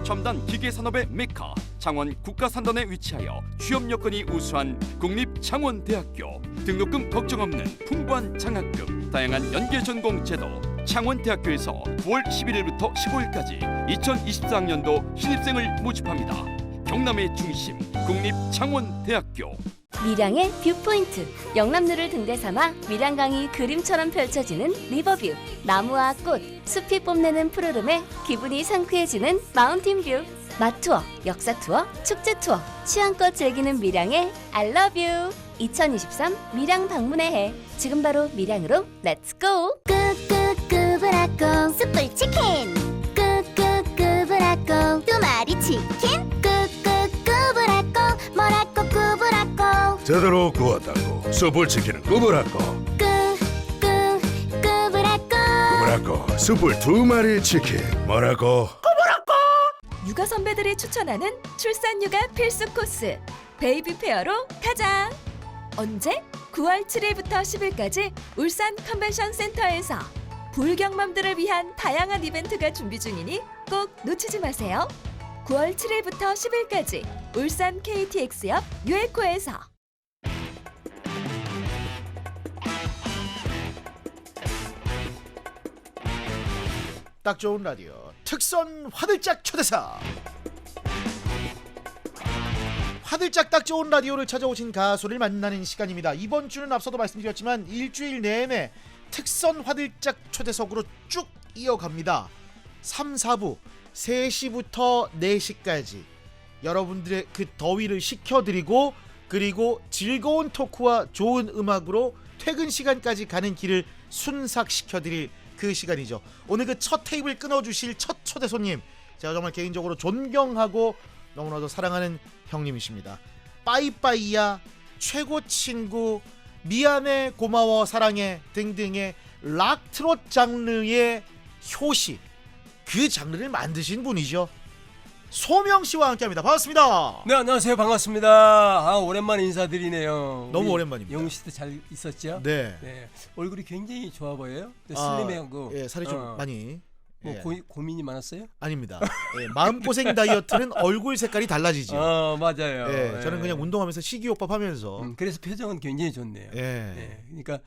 첨단 기계산업의 메카 창원 국가산단에 위치하여 취업 여건이 우수한 국립창원대학교 등록금 걱정 없는 풍부한 장학금 다양한 연계 전공 제도 창원대학교에서 9월 11일부터 15일까지 2024학년도 신입생을 모집합니다. 경남의 중심 국립창원대학교 밀양의 뷰포인트 영남루를 등대 삼아 밀양강이 그림처럼 펼쳐지는 리버뷰 나무와 꽃, 숲이 뽐내는 푸르름에 기분이 상쾌해지는 마운틴뷰 맛투어, 역사투어, 축제투어 취향껏 즐기는 밀양의 I love you 2023 밀양 방문의 해 지금 바로 밀양으로 렛츠고 꾸꾸꾸브라꿍 숯불치킨 꾸꾸꾸브라꿍 두 마리 치킨 꾸꾸꾸브라꿍 뭐라고 꾸브라꿍 제대로 구웠다고 숯불치킨은 구부라고 구부라고 숯불 두 마리 치킨 뭐라고 구부라고 육아 선배들이 추천하는 출산 육아 필수 코스 베이비 페어로 가자. 언제? 9월 7일부터 10일까지 울산 컨벤션 센터에서 불경맘들을 위한 다양한 이벤트가 준비 중이니 꼭 놓치지 마세요. 9월 7일부터 10일까지 울산 KTX 옆 유에코에서 딱 좋은 라디오 특선 화들짝 초대석 화들짝 딱 좋은 라디오를 찾아오신 가수를 만나는 시간입니다. 이번 주는 앞서도 말씀드렸지만 일주일 내내 특선 화들짝 초대석으로 쭉 이어갑니다. 3, 4부 3시부터 4시까지 여러분들의 그 더위를 식혀드리고 그리고 즐거운 토크와 좋은 음악으로 퇴근 시간까지 가는 길을 순삭시켜드릴 그 시간이죠. 오늘 그 첫 테이블 끊어주실 첫 초대 손님 제가 정말 개인적으로 존경하고 너무나도 사랑하는 형님이십니다. 빠이빠이야, 최고 친구, 미안해, 고마워, 사랑해 등등의 락 트롯 장르의 효시 그 장르를 만드신 분이죠. 소명씨와 함께합니다. 반갑습니다. 네, 안녕하세요. 반갑습니다. 오랜만에 인사드리네요. 너무 오랜만입니다. 영웅씨도 잘 있었죠? 네. 얼굴이 굉장히 좋아 보여요. 슬림하고 살이 좀 많이 고민이 많았어요? 아닙니다. 마음고생 다이어트는 얼굴 색깔이 달라지죠. 맞아요. 저는 그냥 운동하면서 식이요법 하면서 그래서 표정은 굉장히 좋네요. 그러니까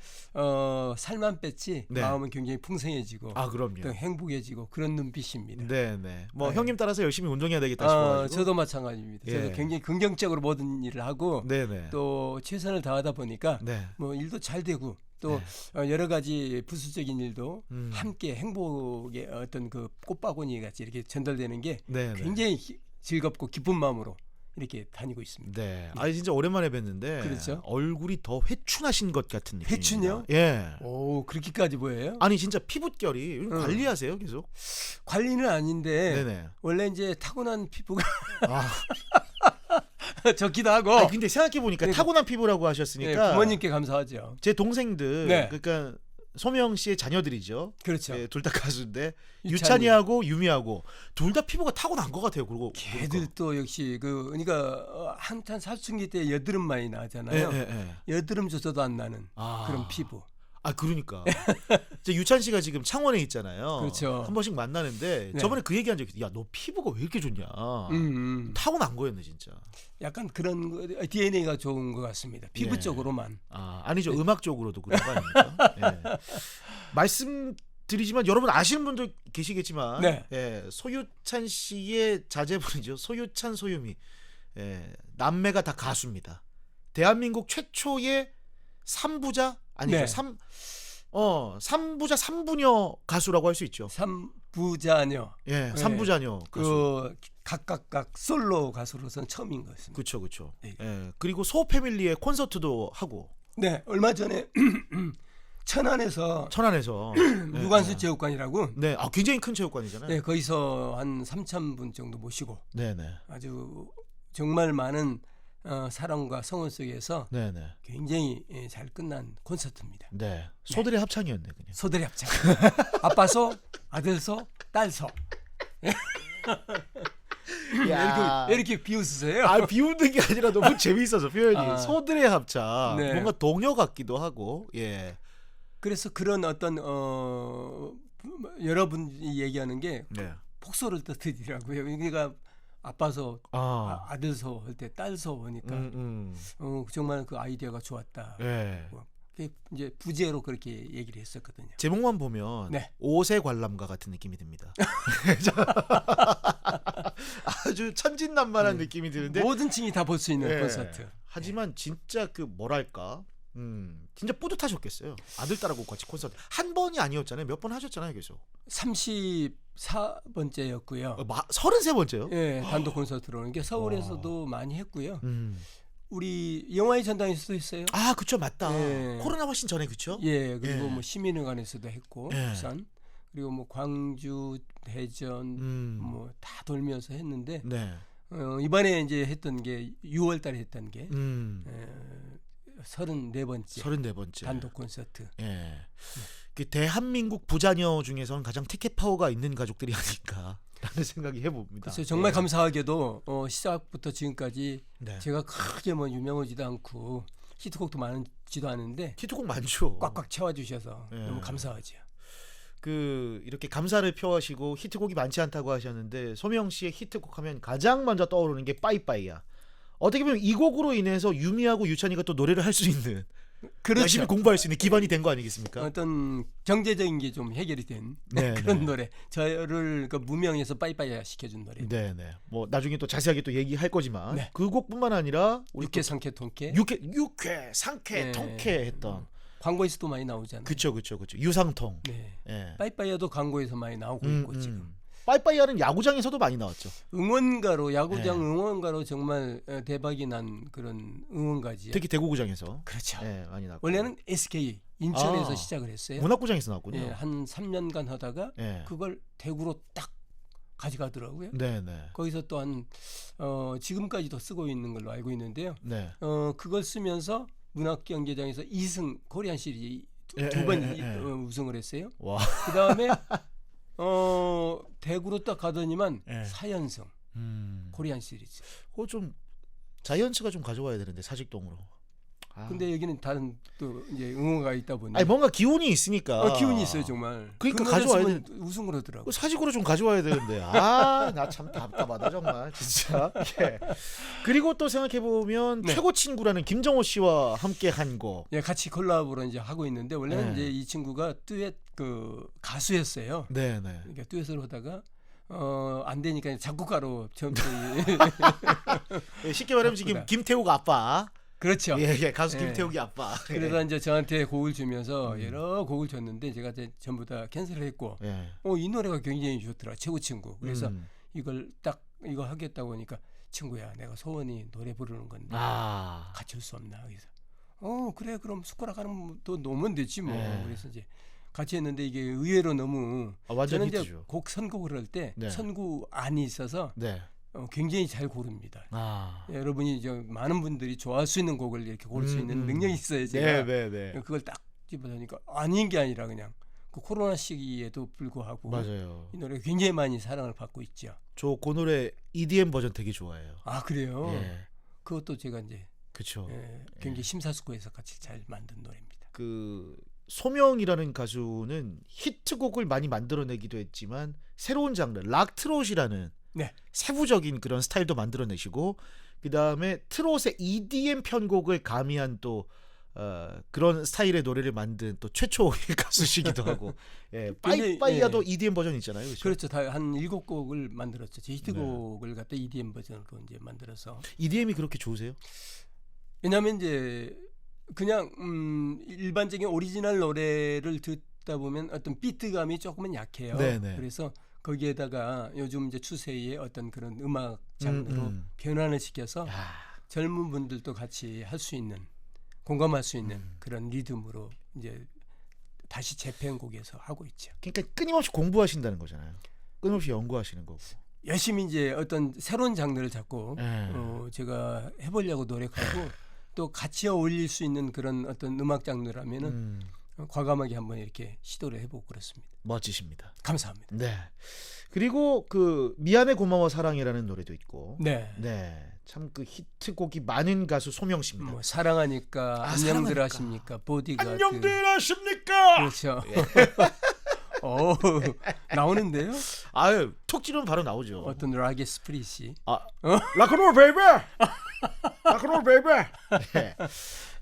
살만 뺐지 마음은 굉장히 풍성해지고 그럼요. 또 행복해지고 그런 눈빛입니다. 네네. 형님 따라서 열심히 운동해야 되겠다 싶어가지고. 저도 마찬가지입니다. 저도 굉장히 긍정적으로 모든 일을 하고 또 최선을 다하다 보니까 뭐 일도 잘 되고 또 여러 가지 부수적인 일도 함께 행복의 어떤 그 꽃바구니 같이 이렇게 전달되는 게 굉장히 즐겁고 기쁜 마음으로 이렇게 다니고 있습니다. 네. 아니 진짜 오랜만에 뵀는데 그렇죠? 얼굴이 더 회춘하신 것 같은 느낌. 회춘요? 예. 오, 그렇게까지 보여요? 아니 진짜 피부결이 관리하세요, 계속? 관리는 아닌데 원래 이제 타고난 피부가 좋기도 하고. 근데 생각해 보니까 타고난 피부라고 하셨으니까 부모님께 감사하죠. 제 동생들 그러니까 소명 씨의 자녀들이죠. 그렇죠. 예, 둘 다 가수인데 유찬이. 유찬이하고 유미하고 둘 다 피부가 타고난 것 같아요. 그리고 걔들도 역시 그러니까 한참 사춘기 때 여드름 많이 나잖아요. 여드름조차도 안 나는 그런 피부. 그러니까 유찬 씨가 지금 창원에 있잖아요. 그렇죠. 한 번씩 만나는데 네. 저번에 그 얘기한 적이 야, 너 피부가 왜 이렇게 좋냐. 타고난 거였네 진짜. 약간 그런 DNA가 좋은 것 같습니다. 피부 쪽으로만. 아니죠. 음악 쪽으로도 그런 거 아닙니까? 예. 말씀드리지만 여러분 아시는 분들 계시겠지만 네. 예, 소유찬 씨의 자제분이죠. 소유찬, 소유미. 예, 남매가 다 가수입니다. 대한민국 최초의 3부자 아니죠. 네. 3부자 3부녀 가수라고 할 수 있죠. 3부자녀. 예, 3부자녀 가수. 각각 솔로 가수로서는 처음인 것 같습니다. 그렇죠. 예, 그리고 소 패밀리의 콘서트도 하고. 네, 얼마 전에 천안에서 유관순 체육관이라고. 네, 굉장히 큰 체육관이잖아요. 네, 거기서 한 3,000분 정도 모시고. 네네. 아주 정말 많은 사랑과 성원 속에서 굉장히 잘 끝난 콘서트입니다. 네, 소들의 합창이었네 그냥. 소들의 합창. 아빠 소, 아들 소, 딸 소. 왜 이렇게 비웃으세요? 비웃는 게 아니라 너무 재미있어서 표현이. 소들의 합창. 네. 뭔가 동요 같기도 하고. 예. 그래서 그런 어떤 여러분이 얘기하는 게 폭소를 뜻이라고요. 그러니까 아빠서 아들서 할 때 딸서 보니까 정말 그 아이디어가 좋았다. 이제 부제로 그렇게 얘기를 했었거든요. 제목만 보면 오세 관람가 같은 느낌이 듭니다. 아주 천진난만한 느낌이 드는데 모든 층이 다 볼 수 있는 콘서트. 하지만 진짜 그 뭐랄까 진짜 뿌듯하셨겠어요. 아들 딸하고 같이 콘서트 한 번이 아니었잖아요. 몇 번 하셨잖아요. 계속 34번째였고요. 33번째요? 예, 단독 콘서트로. 이게 서울에서도 많이 했고요. 우리 영화의 전당에서도 했어요. 그쵸, 맞다. 코로나 훨씬 전에 그쵸? 예, 그리고 뭐 시민회관에서도 했고 부산 그리고 뭐 광주, 대전 뭐 다 돌면서 했는데 이번에 이제 했던 게 6월달에 했던 게 34번째 단독 콘서트. 그 대한민국 부자녀 중에서는 가장 티켓 파워가 있는 가족들이 아닐까라는 생각이 해봅니다. 그래서 정말 감사하게도 시작부터 지금까지 제가 크게 뭐 유명하지도 않고 히트곡도 많지도 않은데 히트곡 많죠. 꽉꽉 채워주셔서 너무 감사하죠. 이렇게 감사를 표하시고 히트곡이 많지 않다고 하셨는데 소명 씨의 히트곡 하면 가장 먼저 떠오르는 게 빠이빠이야. 어떻게 보면 이 곡으로 인해서 유미하고 유찬이가 또 노래를 할 수 있는 열심히 공부할 수 있는 기반이 된 거 아니겠습니까? 어떤 경제적인 게 좀 해결이 된 그런 노래. 저를 무명에서 빠이빠이 시켜준 노래. 네네. 뭐 나중에 또 자세하게 또 얘기할 거지만 그 곡뿐만 아니라 육회, 상쾌, 통쾌. 육회, 상쾌, 통쾌 했던 광고에서도 많이 나오잖아요. 그쵸. 유상통. 빠이빠이도 광고에서 많이 나오고 있고 지금. 빠이빠이야는 야구장에서도 많이 나왔죠. 야구장 응원가로 정말 대박이 난 그런 응원가지요. 특히 대구구장에서. 그렇죠. 많이 나왔고. 원래는 SK 인천에서 시작을 했어요. 문학구장에서 나왔군요. 한 3년간 하다가 그걸 대구로 딱 가져가더라고요. 거기서 또한 지금까지도 쓰고 있는 걸로 알고 있는데요. 그걸 쓰면서 문학경제장에서 2승 코리안 시리즈 두 번 우승을 했어요. 그 다음에 대구로 딱 가더니만 4연승 코리안 시리즈. 좀 자이언츠가 좀 가져와야 되는데 사직동으로. 근데 여기는 다른 또 이제 응원가 있다 보니. 뭔가 기운이 있으니까. 기운이 있어요 정말. 그러니까 가져와야 돼. 우승을 하더라고. 사직으로 좀 가져와야 되는데. 나 참 답답하다 정말 진짜. 그리고 또 생각해 보면 최고 친구라는 김정호 씨와 함께 한 곡. 같이 콜라보로 이제 하고 있는데 원래는 이제 이 친구가 듀엣 가수였어요. 그러니까 듀엣을 하다가 안 되니까 작곡가로 쉽게 말하면 지금 김태욱 아빠. 그렇죠. 가수 김태욱이 아빠. 그래서 이제 저한테 곡을 주면서 여러 곡을 줬는데 제가 이제 전부 다 캔슬을 했고, 이 노래가 굉장히 좋더라. 최고 친구. 그래서 이걸 딱 이거 하겠다고 하니까 친구야, 내가 소원이 노래 부르는 건데 같이 할 수 없나? 그래서 그래 그럼 숟가락 하나 또 놓으면 되지 뭐. 그래서 이제 같이 했는데 이게 의외로 너무 저는 이제 곡 선곡을 할 때 선구안이 있어서. 굉장히 잘 고릅니다. 여러분이 많은 분들이 좋아할 수 있는 곡을 이렇게 고를 수 있는 능력이 있어요. 제가 그걸 딱 집어넣으니까 아닌 게 아니라 그냥 그 코로나 시기에도 불구하고 맞아요. 이 노래가 굉장히 많이 사랑을 받고 있죠. 저 그 노래 EDM 버전 되게 좋아해요. 아 그래요? 예. 그것도 제가 이제 그렇죠. 굉장히 심사숙고해서 같이 잘 만든 노래입니다. 그 소명이라는 가수는 히트곡을 많이 만들어내기도 했지만 새로운 장르 락 트롯이라는 네. 세부적인 그런 스타일도 만들어내시고 그 다음에 트롯의 EDM 편곡을 가미한 또 그런 스타일의 노래를 만든 또 최초의 가수시기도 하고 예, 빠이빠이야도 EDM 버전 있잖아요. 그렇죠. 다 한 7곡을 만들었죠. 제 히트곡을 갖다 EDM 버전으로 이제 만들어서. EDM이 그렇게 좋으세요? 왜냐하면 이제 그냥 일반적인 오리지널 노래를 듣다 보면 어떤 비트감이 조금은 약해요. 네네. 그래서 거기에다가 요즘 이제 추세의 어떤 그런 음악 장르로 변환을 시켜서 젊은 분들도 같이 할 수 있는 공감할 수 있는 그런 리듬으로 이제 다시 재편곡에서 하고 있죠. 그러니까 끊임없이 공부하신다는 거잖아요. 끊임없이 연구하시는 거고. 열심히 이제 어떤 새로운 장르를 잡고 제가 해보려고 노력하고 또 같이 어울릴 수 있는 그런 어떤 음악 장르라면은 과감하게 한번 이렇게 시도를 해보고 그렇습니다. 멋지십니다. 감사합니다. 네. 그리고 그 미안해 고마워 사랑해라는 노래도 있고. 네. 네. 참 그 히트곡이 많은 가수 소명 씨입니다. 뭐 사랑하니까 안녕들 하십니까? 보디가드. 안녕들 하십니까? 그렇죠. 나오는데요? 아유, 톡 지르면 바로 나오죠. 어떤 락의 스프릿이. 락앤롤 베이베. 락앤롤 베이베. 네.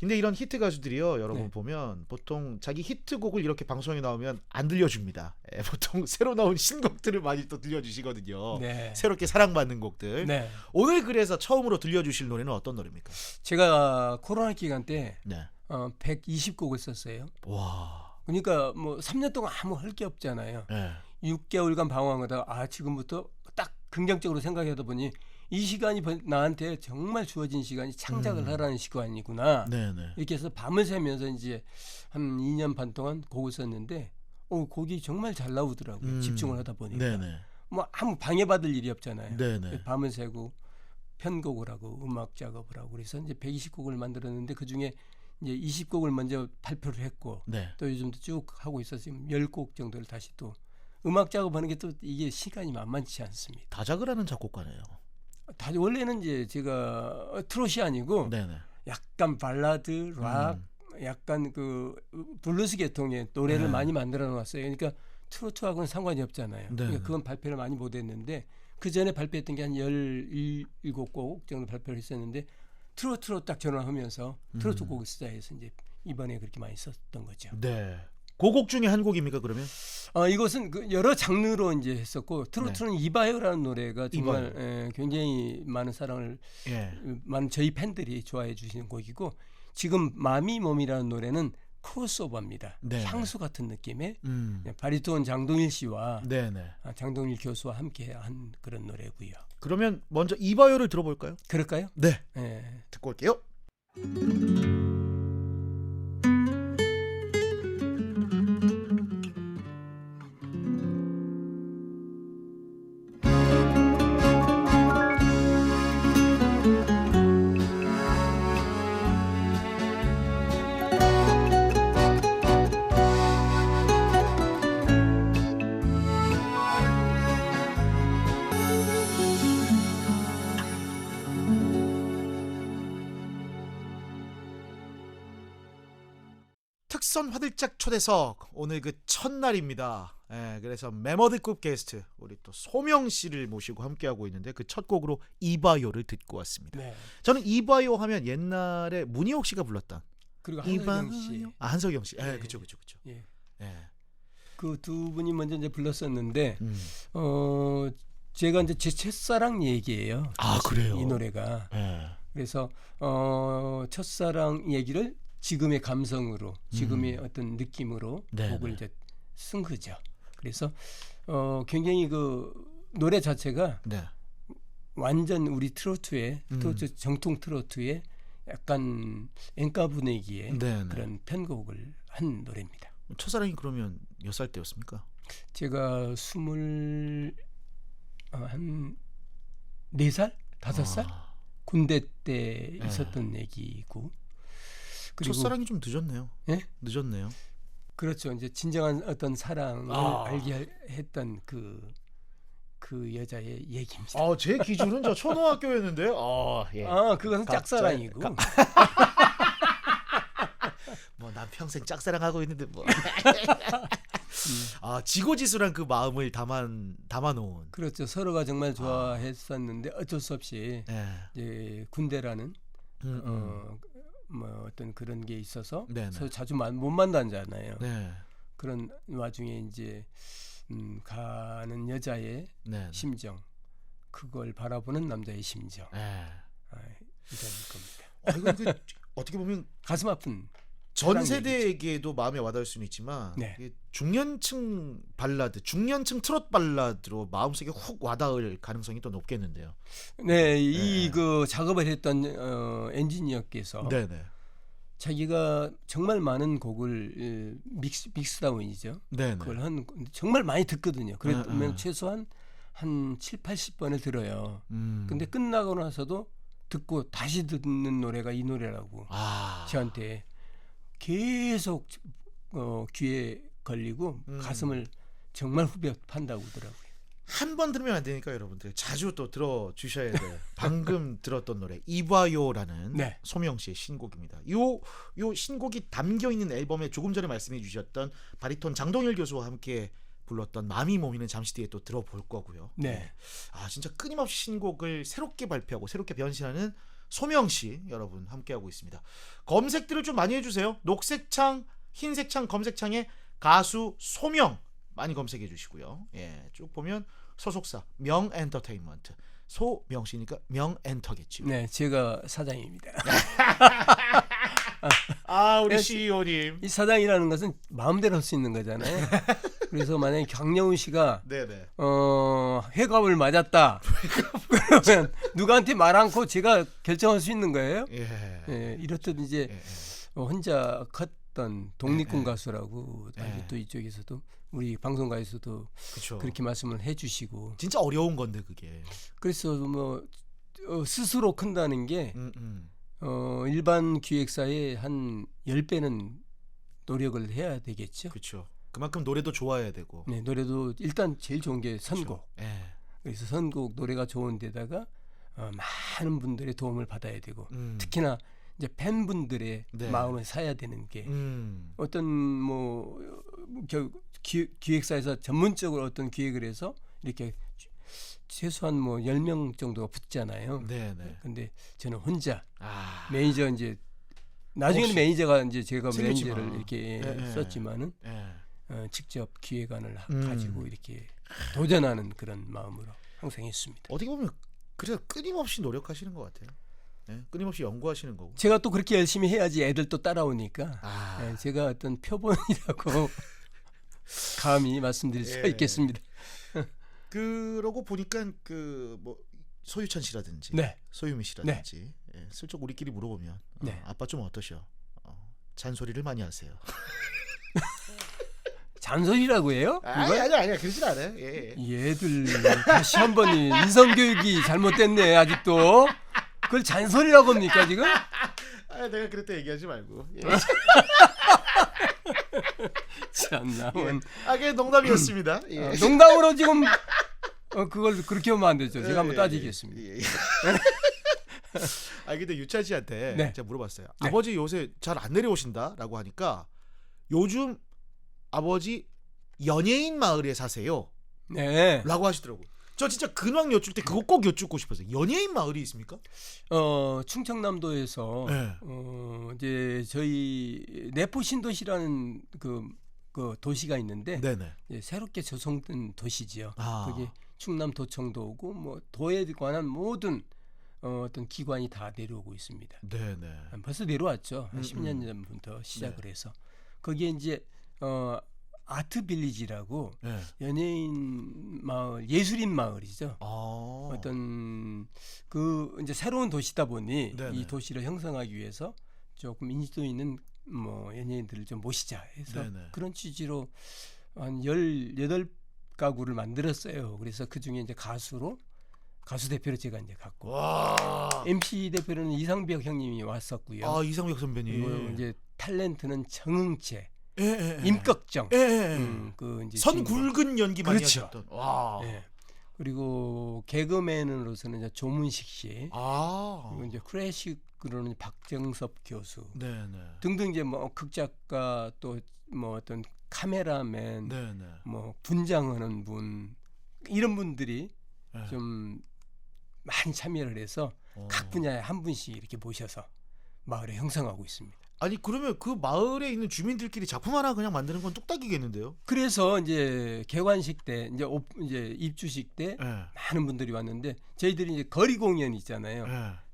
근데 이런 히트 가수들이요, 여러분 보면 보통 자기 히트곡을 이렇게 방송에 나오면 안 들려줍니다. 보통 새로 나온 신곡들을 많이 또 들려주시거든요. 네. 새롭게 사랑받는 곡들. 네. 오늘 그래서 처음으로 들려주실 노래는 어떤 노래입니까? 제가 코로나 기간 때 네. 120곡을 썼어요. 와. 그러니까 뭐 3년 동안 아무 할 게 없잖아요. 네. 6개월간 방황하다가 지금부터 딱 긍정적으로 생각하다 보니 이 시간이 나한테 정말 주어진 시간이 창작을 하라는 시간이구나. 네네. 이렇게 해서 밤을 새면서 이제 한 2년 반 동안 곡을 썼는데 곡이 정말 잘 나오더라고요. 집중을 하다 보니까. 네네. 뭐 아무 방해받을 일이 없잖아요. 네네. 밤을 새고 편곡을 하고 음악 작업을 하고 그래서 이제 120곡을 만들었는데 그중에 이제 20곡을 먼저 발표를 했고 네. 또 요즘도 쭉 하고 있어서 지금 10곡 정도를 다시 또 음악 작업하는 게 또 이게 시간이 만만치 않습니다. 다작을 하는 작곡가네요. 원래는 이제 제가 트롯이 아니고 네네. 약간 발라드, 락, 약간 그 블루스 계통의 노래를 많이 만들어 놨어요. 그러니까 트로트하고는 상관이 없잖아요. 그러니까 그건 발표를 많이 못했는데 그 전에 발표했던 게 한 17곡 정도 발표를 했었는데 트로트로 딱 전환하면서 트로트 곡을 쓰자 해서 이제 이번에 그렇게 많이 썼던 거죠. 네. 그 곡 중에 한 곡입니까 그러면? 이것은 그 여러 장르로 이제 했었고 트로트는 이바요라는 노래가 정말 굉장히 많은 사랑을 많은 저희 팬들이 좋아해 주시는 곡이고 지금 마미몸이라는 노래는 크로스오버입니다. 네. 향수 같은 느낌의 바리톤 장동일 씨와 장동일 교수와 함께 한 그런 노래고요. 그러면 먼저 이바요를 들어볼까요? 그럴까요? 네. 듣고 올게요. 특선 화들짝 초대석 오늘 그 첫날입니다. 그래서 메머드급 게스트 우리 또 소명 씨를 모시고 함께하고 있는데 그 첫 곡으로 이바요를 듣고 왔습니다. 네. 저는 이바요 하면 옛날에 문희옥 씨가 불렀던 그리고 한석영 씨. 한석영 씨. 그렇죠. 예. 그 두 분이 먼저 이제 불렀었는데 제가 이제 제 첫사랑 얘기예요. 그래요? 이 노래가. 그래서 첫사랑 얘기를 지금의 감성으로, 지금의 어떤 느낌으로 곡을 이제 쓴 거죠. 그래서 굉장히 그 노래 자체가 완전 우리 트로트의 트로트 정통 트로트의 약간 en가 분위기의 그런 편곡을 한 노래입니다. 첫사랑이 그러면 몇 살 때였습니까? 제가 한 4살? 5살? 군대 때 있었던 얘기고 그리고 첫사랑이 좀 늦었네요. 예? 늦었네요. 그렇죠. 이제 진정한 어떤 사랑을 알게 했던 그 여자의 얘기입니다. 제 기준은 저 초등학교였는데. 예. 그건 짝사랑이고. 뭐 난 평생 짝사랑하고 있는데 뭐. 지고지순한 그 마음을 담아놓은. 그렇죠. 서로가 정말 좋아했었는데 어쩔 수 없이 이제 군대라는 뭐 어떤 그런 게 있어서 서로 자주 못 만나잖아요. 네. 그런 와중에 이제 가는 여자의 심정, 그걸 바라보는 남자의 심정, 이런 겁니다. 이건 어떻게 보면 가슴 아픈. 전 세대에게도 마음에 와닿을 수는 있지만 중년층 발라드, 중년층 트롯 발라드로 마음속에 훅 와닿을 가능성이 또 높겠는데요. 네, 이 그 작업을 했던 엔지니어께서 자기가 정말 많은 곡을 믹스다운이죠. 그걸 정말 많이 듣거든요. 그러면 최소한 한 7, 80번을 들어요. 근데 끝나고 나서도 듣고 다시 듣는 노래가 이 노래라고 저한테 계속 귀에 걸리고 가슴을 정말 후벼 판다고 하더라고요. 한 번 들으면 안 되니까 여러분들 자주 또 들어주셔야 돼요. 방금 들었던 노래 이봐요라는 소명 씨의 신곡입니다. 요 신곡이 담겨있는 앨범에 조금 전에 말씀해 주셨던 바리톤 장동일 교수와 함께 불렀던 마음이 모이는 잠시 뒤에 또 들어볼 거고요. 진짜 끊임없이 신곡을 새롭게 발표하고 새롭게 변신하는 소명 씨 여러분 함께하고 있습니다. 검색들을 좀 많이 해주세요. 녹색창, 흰색창 검색창에 가수 소명 많이 검색해 주시고요. 쭉 보면 소속사 명엔터테인먼트, 소명 씨니까 명엔터겠죠. 네, 제가 사장입니다. 우리 CEO님. 이 사장이라는 것은 마음대로 할 수 있는 거잖아요. 그래서 만약에 강영훈 씨가 회갑을 맞았다 그러면 누구한테 말 않고 제가 결정할 수 있는 거예요. 이렇듯 이제 혼자 컸던 독립군 가수라고 또 이쪽에서도 우리 방송가에서도 그렇게 말씀을 해주시고. 진짜 어려운 건데 그게. 그래서 뭐 스스로 큰다는 게 일반 기획사의 한 10배는 노력을 해야 되겠죠. 그렇죠. 그만큼 노래도 좋아야 되고. 네, 노래도 일단 제일 좋은 게 선곡. 그래서 선곡 노래가 좋은 데다가 많은 분들의 도움을 받아야 되고 특히나 이제 팬분들의 마음을 사야 되는 게 어떤 뭐 기획사에서 전문적으로 어떤 기획을 해서 이렇게 최소한 뭐 10명 정도가 붙잖아요. 근데 저는 혼자 매니저 이제 나중에는 매니저가 이제 제가 매니저를 이렇게 썼지만은 직접 기획안을 가지고 이렇게 도전하는 그런 마음으로 항상 했습니다. 어떻게 보면 그래서 끊임없이 노력하시는 것 같아요. 끊임없이 연구하시는 거고. 제가 또 그렇게 열심히 해야지 애들 또 따라오니까 제가 어떤 표본이라고 감히 말씀드릴 수가 있겠습니다. 그러고 보니까 그 뭐 소유찬 씨라든지 소유미 씨라든지 슬쩍 우리끼리 물어보면 아빠 좀 어떠셔? 잔소리를 많이 하세요. 잔소리라고 해요? 아니야 그러진 않아요. 얘들 다시 한번 인성교육이 잘못됐네 아직도. 그걸 잔소리라고 합니까 지금? 내가 그랬다 얘기하지 말고. 참나. 그게 농담이었습니다. 농담으로 지금 그걸 그렇게 하면 안 되죠. 제가 한번 따지겠습니다. 근데 유찬 씨한테 제가 물어봤어요. 아버지 요새 잘 안 내려오신다라고 하니까 요즘 아버지 연예인 마을에 사세요. 라고 하시더라고요. 저 진짜 근황 여쭐 때 그거 꼭 여쭙고 싶었어요. 연예인 마을이 있습니까? 충청남도에서 이제 저희 내포신도시라는 그 도시가 있는데 새롭게 조성된 도시지요. 거기 충남도청도고 뭐 도에 관한 모든 어떤 기관이 다 내려오고 있습니다. 벌써 내려왔죠. 한 10년 전부터 시작을 해서 거기에 이제 아트 빌리지라고 연예인 마을, 예술인 마을이죠. 어떤 그 이제 새로운 도시다 보니 이 도시를 형성하기 위해서 조금 인지도 있는 뭐 연예인들을 좀 모시자 해서 그런 취지로 한 18가구를 만들었어요. 그래서 그 중에 이제 가수로 가수 대표로 제가 이제 갔고 와. MC 대표로는 이상벽 형님이 왔었고요. 아, 이상벽 선배님. 그리고 이제 탤런트는 정응채, 예. 임꺽정, 그 이제 선 굵은 연기 많이 그렇죠. 하셨던. 와. 예. 그리고 개그맨으로서는 이제 조문식 씨, 그리고 이제 클래식으로는 박정섭 교수, 등등 이제 뭐 극작가 또 뭐 어떤 카메라맨, 뭐 분장하는 분 이런 분들이 좀 많이 참여를 해서 각 분야에 한 분씩 이렇게 모셔서 마을을 형성하고 있습니다. 아니 그러면 그 마을에 있는 주민들끼리 작품 하나 그냥 만드는 건 뚝딱이겠는데요? 그래서 이제 개관식 때 이제 입주식 때 많은 분들이 왔는데 저희들이 이제 거리 공연 있잖아요.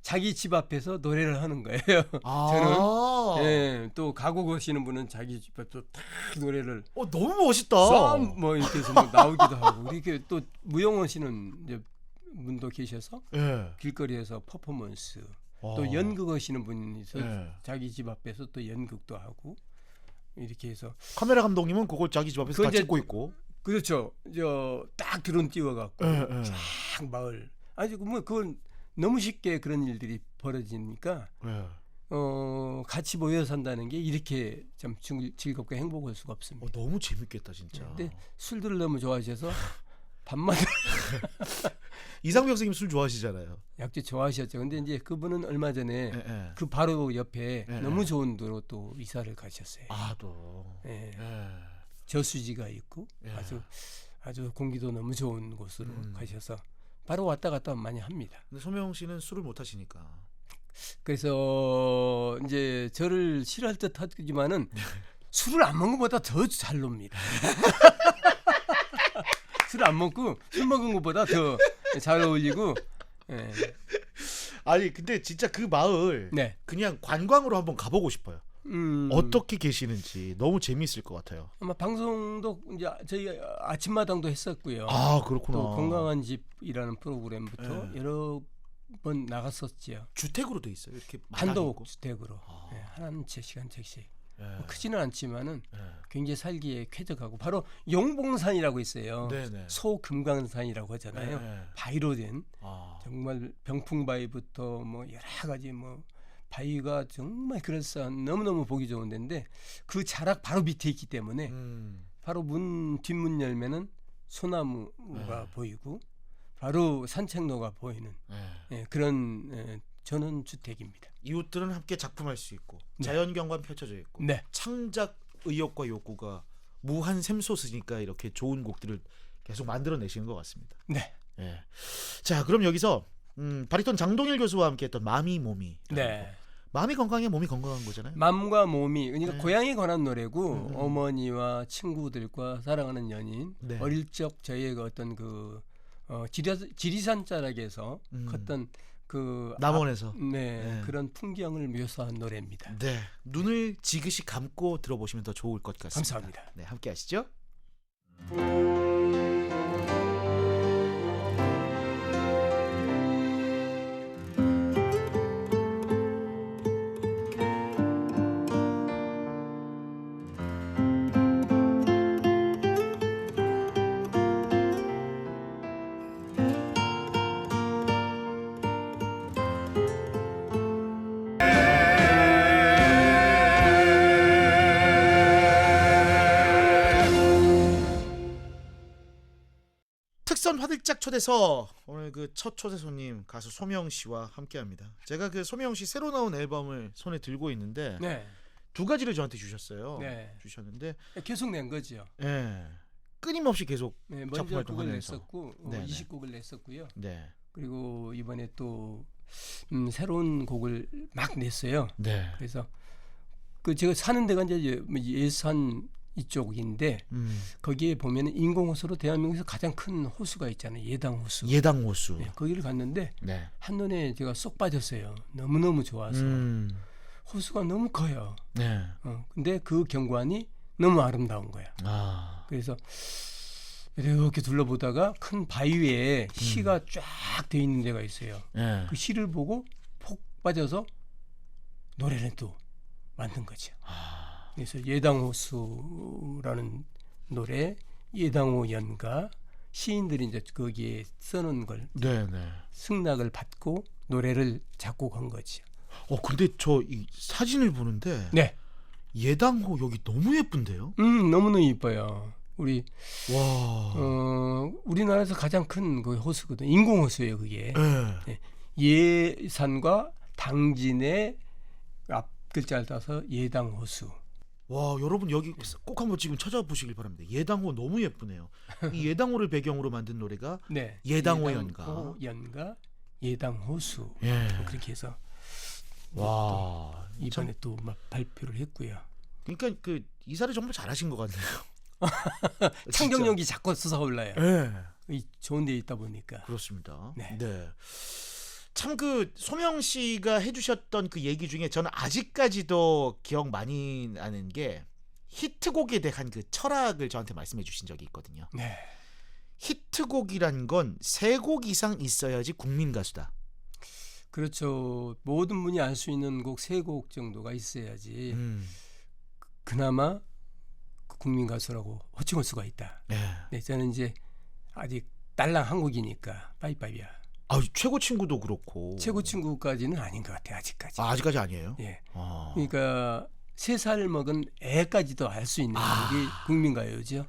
자기 집 앞에서 노래를 하는 거예요. 저는 또 가고 가시는 분은 자기 집 앞에서 딱 노래를. 너무 멋있다. 뭐 이렇게 해서 막 나오기도 하고 이렇게 또 무용하시는 이제 분도 계셔서 길거리에서 퍼포먼스. 또 연극하시는 분이 있어 자기 집 앞에서 또 연극도 하고 이렇게 해서 카메라 감독님은 그걸 자기 집 앞에서 다 찍고 있고. 그렇죠. 저 딱 드론 띄워갖고 쫙 마을. 아니 뭐 그건 너무 쉽게 그런 일들이 벌어지니까 같이 모여 산다는 게 이렇게 좀 즐겁게 행복할 수가 없습니다. 너무 재밌겠다 진짜. 근데 술들을 너무 좋아하셔서 밤마다 이상벽 선생님 술 좋아하시잖아요. 약주 좋아하셨죠. 근데 이제 그분은 얼마 전에 그 바로 옆에 너무 좋은 데로 또 이사를 가셨어요. 또. 저수지가 있고 아주 공기도 너무 좋은 곳으로 가셔서 바로 왔다 갔다 많이 합니다. 근데 소명 씨는 술을 못 하시니까. 그래서 이제 저를 싫어할 듯 하지만은 술을 안 먹는 것보다 더 잘 놉니다. 술을 안 먹고 술 먹은 것보다 더 잘 어울리고. 아니 근데 진짜 그 마을 그냥 관광으로 한번 가보고 싶어요. 어떻게 계시는지 너무 재미있을 것 같아요. 아마 방송도 이제 저희 아침마당도 했었고요. 그렇구나. 또 건강한 집이라는 프로그램부터 여러 번 나갔었지요. 주택으로 돼 있어요. 이렇게 단독 주택으로 한 채씩 한 채씩. 뭐 크지는 않지만은 굉장히 살기에 쾌적하고 바로 용봉산이라고 있어요. 소금강산이라고 하잖아요. 바위로 된 정말 병풍바위부터 뭐 여러 가지 뭐 바위가 정말 그럴싸한 너무너무 보기 좋은 데인데 그 자락 바로 밑에 있기 때문에 바로 뒷문 열면은 소나무가 보이고 바로 산책로가 보이는 그런 전원 주택입니다. 이웃들은 함께 작품할 수 있고 자연경관 펼쳐져 있고 창작 의욕과 욕구가 무한 샘솟으니까 이렇게 좋은 곡들을 계속 만들어내시는 것 같습니다. 자 그럼 여기서 바리톤 장동일 교수와 함께했던 마미 몸이 마음이 건강해 몸이 건강한 거잖아요. 마음과 몸이 그러니까 고향에 관한 노래고 어머니와 친구들과 사랑하는 연인 어릴 적 저희의 어떤 그 지리산 자락에서 컸던 그 남원에서 그런 풍경을 묘사한 노래입니다. 눈을 지그시 감고 들어보시면 더 좋을 것 같습니다. 감사합니다. 함께 하시죠. 특선 화들짝 초대서 오늘 그 첫 초대 손님 가수 소명 씨와 함께합니다. 제가 그 소명 씨 새로 나온 앨범을 손에 들고 있는데 두 가지를 저한테 주셨어요. 주셨는데 계속 낸 거죠. 끊임없이 계속 먼저 작품 활동을 냈었고 20곡을 냈었고요. 그리고 이번에 또 새로운 곡을 막 냈어요. 그래서 그 제가 사는 데가 이제 예산 이쪽인데 거기에 보면 인공호수로 대한민국에서 가장 큰 호수가 있잖아요. 예당호수. 거기를 갔는데 한눈에 제가 쏙 빠졌어요. 너무너무 좋아서. 호수가 너무 커요. 근데 그 경관이 너무 아름다운 거야. 그래서 이렇게 둘러보다가 큰 바위에 시가 쫙 돼 있는 데가 있어요. 그 시를 보고 폭 빠져서 노래를 또 만든 거죠. 그래서 예당호수라는 노래, 예당호 연가, 시인들이 이제 거기에 써놓은 걸 네네. 승낙을 받고 노래를 작곡한 거죠. 근데 저 이 사진을 보는데 네. 예당호 여기 너무 예쁜데요? 너무너무 이뻐요. 우리 와. 우리나라에서 가장 큰 그 호수거든. 인공 호수예요, 그게. 네. 예산과 당진의 앞 글자를 따서 예당 호수. 와, 여러분 여기 꼭 한번 지금 찾아보시길 바랍니다. 예당호 너무 예쁘네요. 이 예당호를 배경으로 만든 노래가 네. 예당호 연가. 연가 예당 호수. 예. 그렇게 해서 와, 이번에 또 막 발표를 했고요. 그러니까 그 이사를 정말 잘하신 것 같네요. 창경력이 자꾸 솟아올라요. 네. 좋은 데 있다 보니까. 그렇습니다. 네. 네. 참 그 소명 씨가 해주셨던 그 얘기 중에 저는 아직까지도 기억 많이 나는 게 히트곡에 대한 그 철학을 저한테 말씀해 주신 적이 있거든요. 네. 히트곡이란 건 3곡 이상 있어야지 국민 가수다. 그렇죠. 모든 분이 알 수 있는 곡 3곡 정도가 있어야지 그나마 국민 가수라고 호칭할 수가 있다. 네, 저는 이제 아직 딸랑 한 곡이니까 빠이빠이야. 최고 친구도 그렇고. 최고 친구까지는 아닌 것 같아요. 아직까지. 아직까지 아니에요? 예. 그러니까 3살 먹은 애까지도 알 수 있는 곡이 국민가요죠.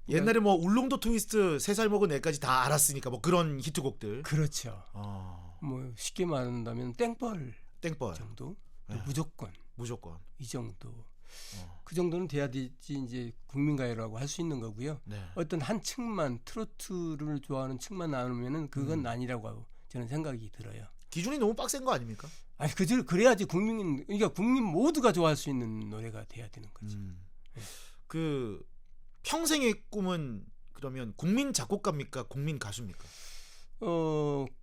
옛날에 뭐 울릉도 트위스트 3살 먹은 애까지 다 알았으니까 뭐 그런 히트곡들. 그렇죠. 뭐 쉽게 말한다면 땡벌 정도. 네. 무조건 이 정도. 그 정도는 돼야 되지 이제 국민가요라고 할 수 있는 거고요. 네. 어떤 한 층만 트로트를 좋아하는 층만 나누면은 그건 아니라고 저는 생각이 들어요. 기준이 너무 빡센 거 아닙니까? 아니 그래야지 그러니까 국민 모두가 좋아할 수 있는 노래가 돼야 되는 거죠. 네. 그 평생의 꿈은 그러면 국민 작곡가입니까? 국민 가수입니까?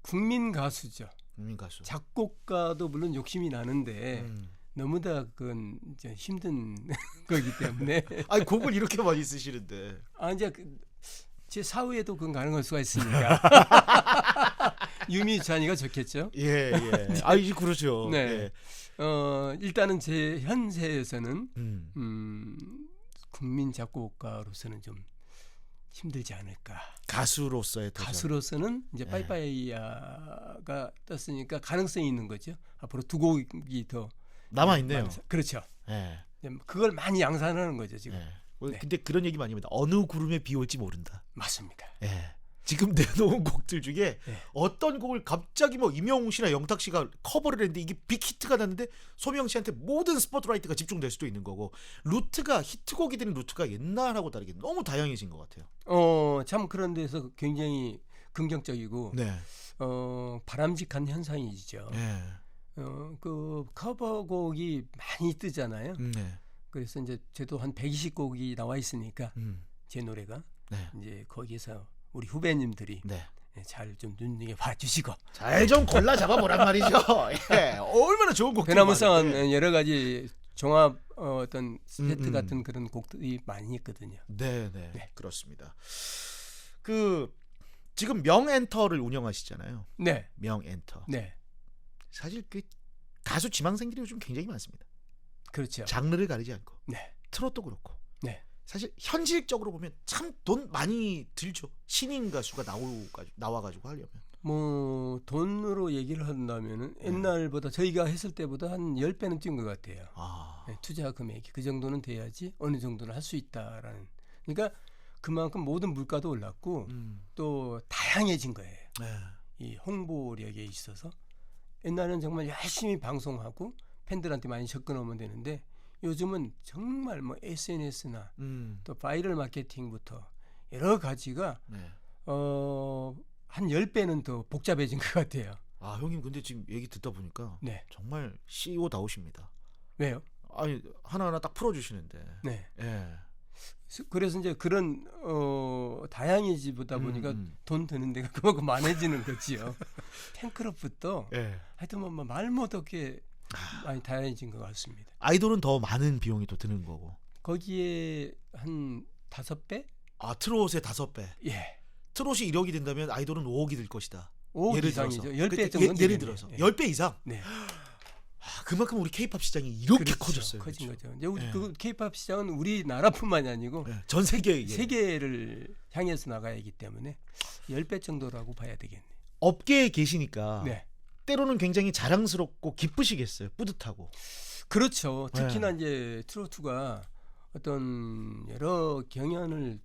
국민 가수죠. 국민 가수. 작곡가도 물론 욕심이 나는데 너무나 그건 이제 힘든 거기 때문에. 아니 곡을 이렇게 많이 쓰시는데. 이제 제 사후에도 그건 가능할 수가 있으니까. 유미찬이가 좋겠죠. 예. 이제 그렇죠. 네. 예. 일단은 제 현세에서는 국민 작곡가로서는 좀 힘들지 않을까. 가수로서의 도전. 가수로서는 이제 빠이빠이야가 떴으니까 가능성이 있는 거죠. 앞으로 2곡이 더 남아 있네요. 그렇죠. 예. 그걸 많이 양산하는 거죠 지금. 네. 근데 그런 얘기 많이 합니다. 어느 구름에 비 올지 모른다. 맞습니다. 예. 지금 내놓은 곡들 중에 어떤 곡을 갑자기 뭐 임영웅 씨나 영탁 씨가 커버를 했는데 이게 빅히트가 났는데 소명 씨한테 모든 스포트라이트가 집중될 수도 있는 거고 루트가 히트곡이 되는 루트가 옛날하고 다르게 너무 다양해진 것 같아요. 참 그런 데서 굉장히 긍정적이고 바람직한 현상이죠. 네. 그 커버곡이 많이 뜨잖아요. 네. 그래서 이제 저도 한 120곡이 나와 있으니까 제 노래가 이제 거기에서 우리 후배님들이 잘 좀 눈여겨 봐주시고 잘 좀 골라 잡아보란 말이죠. 얼마나 좋은 곡들. 대나무상은 여러 가지 종합 어떤 세트 같은 그런 곡들이 많이 있거든요. 네. 그렇습니다. 그 지금 명엔터를 운영하시잖아요. 네. 명엔터. 네. 사실 그 가수 지망생들이 요즘 굉장히 많습니다. 그렇죠. 장르를 가리지 않고. 네. 트롯도 그렇고. 네. 사실 현실적으로 보면 참 돈 많이 들죠. 신인 가수가 나와가지고 하려면. 뭐 돈으로 얘기를 한다면은 옛날보다 저희가 했을 때보다 한 10배는 뛴 것 같아요. 투자 금액이 그 정도는 돼야지 어느 정도는 할 수 있다라는. 그러니까 그만큼 모든 물가도 올랐고 또 다양해진 거예요. 이 홍보력에 있어서 옛날에는 정말 열심히 방송하고 팬들한테 많이 접근하면 되는데 요즘은 정말 뭐 SNS나 또 바이럴 마케팅부터 여러 가지가 한 10배는 더 복잡해진 것 같아요. 형님 근데 지금 얘기 듣다 보니까 정말 CEO다우십니다. 왜요? 아니 하나하나 딱 풀어주시는데. 네. 예. 그래서 이제 그런 다양해지다 보니까 돈 드는 데가 그만큼 많아지는 거지요. 팬클럽부터 하여튼 뭐 말 못하게 많이 다양해진 것 같습니다. 아이돌은 더 많은 비용이 또 드는 거고. 거기에 한 5배? 트롯의 5배. 예. 트롯이 1억이 된다면 아이돌은 5억이 될 것이다. 5억 예를 이상이죠. 들어서. 10배 정도. 예를 들어서 10배 이상. 네. 그만큼 우리 K-팝 시장이 이렇게 그렇죠. 커졌어요. 커진 그렇죠? 거죠. 이제 우리 네. 그 K-팝 시장은 우리나라뿐만이 아니고 전 세계에 세계를 향해서 나가야 하기 때문에 10배 정도라고 봐야 되겠네요. 업계에 계시니까 네. 때로는 굉장히 자랑스럽고 기쁘시겠어요. 뿌듯하고. 그렇죠. 특히나 이제 트로트가 어떤 여러 경연을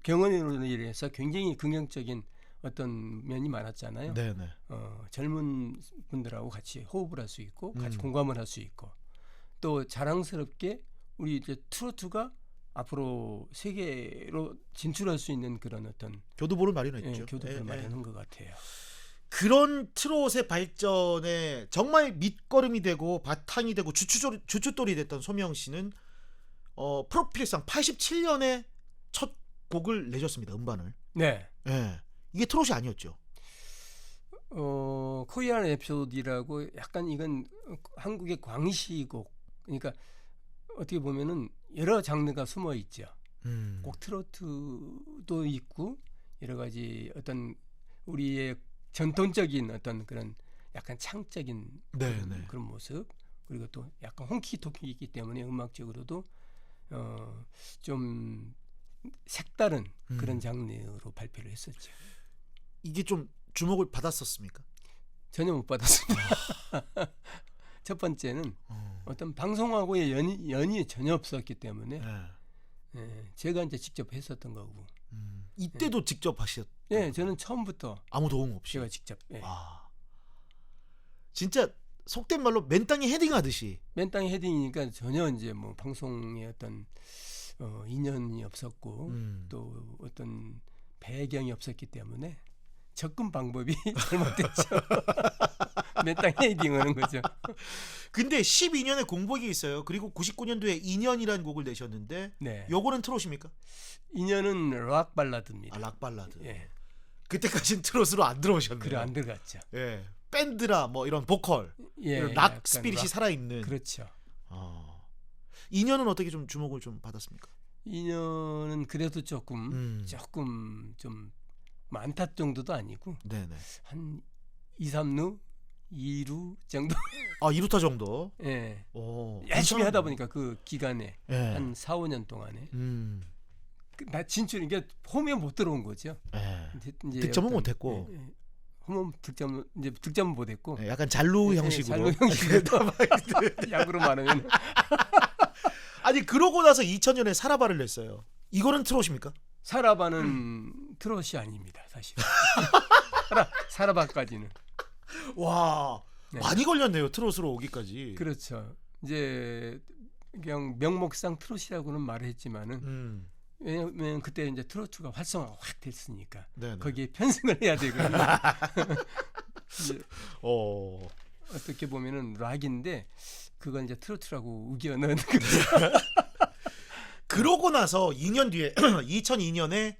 경연으로 인해서 굉장히 긍정적인 어떤 면이 많았잖아요. 네네. 젊은 분들하고 같이 호흡을 할 수 있고 같이 공감을 할 수 있고 또 자랑스럽게 우리 이제 트로트가 앞으로 세계로 진출할 수 있는 그런 어떤 교두보를 마련했죠. 교두보를 마련한 것 같아요. 그런 트롯의 발전에 정말 밑거름이 되고 바탕이 되고 주춧돌이 됐던 소명 씨는 프로필상 87년에 첫 곡을 내셨습니다. 음반을. 네. 네. 이게 트롯이 아니었죠. 코리안 에피소드라고 약간 이건 한국의 광시곡. 그러니까 어떻게 보면은 여러 장르가 숨어 있죠. 꼭 트로트도 있고 여러 가지 어떤 우리의 전통적인 어떤 그런 약간 창적인 그런 모습 그리고 또 약간 홍키토키이기 때문에 음악적으로도 좀 색다른 그런 장르로 발표를 했었죠. 이게 좀 주목을 받았었습니까? 전혀 못 받았습니다. 첫 번째는 어떤 방송하고의 연이 전혀 없었기 때문에 제가 이제 직접 했었던 거고. 이때도 직접 하셨? 네, 저는 처음부터 아무 도움 없이 제가 직접. 진짜 속된 말로 맨땅에 헤딩하듯이. 맨땅에 헤딩이니까 전혀 이제 뭐 방송의 어떤 인연이 없었고 또 어떤 배경이 없었기 때문에 접근 방법이 잘못됐죠. 맨땅에 헤딩하는 거죠. 근데 12년에 공복이 있어요. 그리고 99년도에 2년이라는 곡을 내셨는데 요거는 트롯입니까? 2년은 락 발라드입니다. 락 발라드. 예. 그때까지는 트롯으로 안 들어오셨네요. 그래 안 들어갔죠. 예. 밴드라 뭐 이런 보컬, 이런 락 스피릿이 살아있는. 그렇죠. 2년은 어떻게 좀 주목을 좀 받았습니까? 2년은 그래도 조금 좀 많다 정도도 아니고 한 2, 3루, 2루 정도. 2루타 정도? 예. 오, 열심히 하다 보니까 그 기간에 예. 한 4, 5년 동안에 나 진출 이게 홈에 못 들어온 거죠. 이제 득점은 못했고. 홈 득점은 못했고. 약간 잔루 형식으로. 잔루 형식으로 야구로 말하면. 아니 그러고 나서 2000년에 사라바를 냈어요. 이거는 트롯입니까? 사라바는 트롯이 아닙니다, 사실. 사라바까지는. 와, 많이 걸렸네요, 트롯으로 오기까지. 그렇죠. 이제 그냥 명목상 트롯이라고는 말했지만은 왜냐면 그때 이제 트로트가 활성화가 확 됐으니까 거기에 편승을 해야 되거든요. 어떻게 보면은 락인데 그건 이제 트로트라고 우겨 넣는 거죠. 그러고 나서 2년 뒤에 2002년에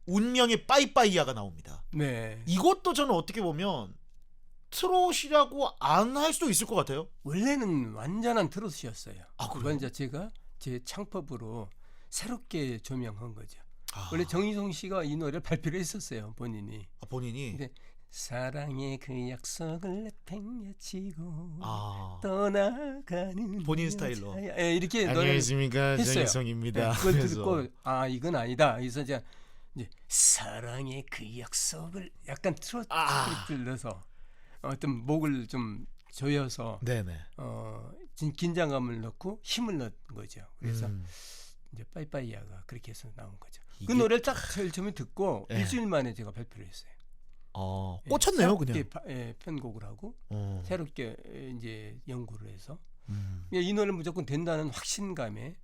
운명의 빠이빠이야가 나옵니다. 네. 이것도 저는 어떻게 보면 트롯이라고 안 할 수도 있을 것 같아요. 원래는 완전한 트롯이었어요. 그건 이제 제가 제 창법으로 새롭게 조명한 거죠. 원래 정희성 씨가 이 노래를 발표를 했었어요, 본인이. 본인이? 근데 사랑의 그 약속을 내팽개치고 떠나가는 본인 스타일로. 이렇게 안녕하십니까, 정희성입니다. 그걸 듣고 이건 아니다. 그래서 이제 사랑의 그 약속을 약간 트로트 스크립트를 넣어서 어떤 목을 좀 조여서 긴장감을 넣고 힘을 넣은 거죠. 그래서 이제 빠이빠이야가 그렇게 해서 나온 거죠. 그 노래를 딱 제일 처음에 듣고 일주일 만에 제가 발표를 했어요. 꽂혔네요, 그냥. 편곡을 하고 새롭게 이제 연구를 해서 이 노래는 무조건 된다는 확신감에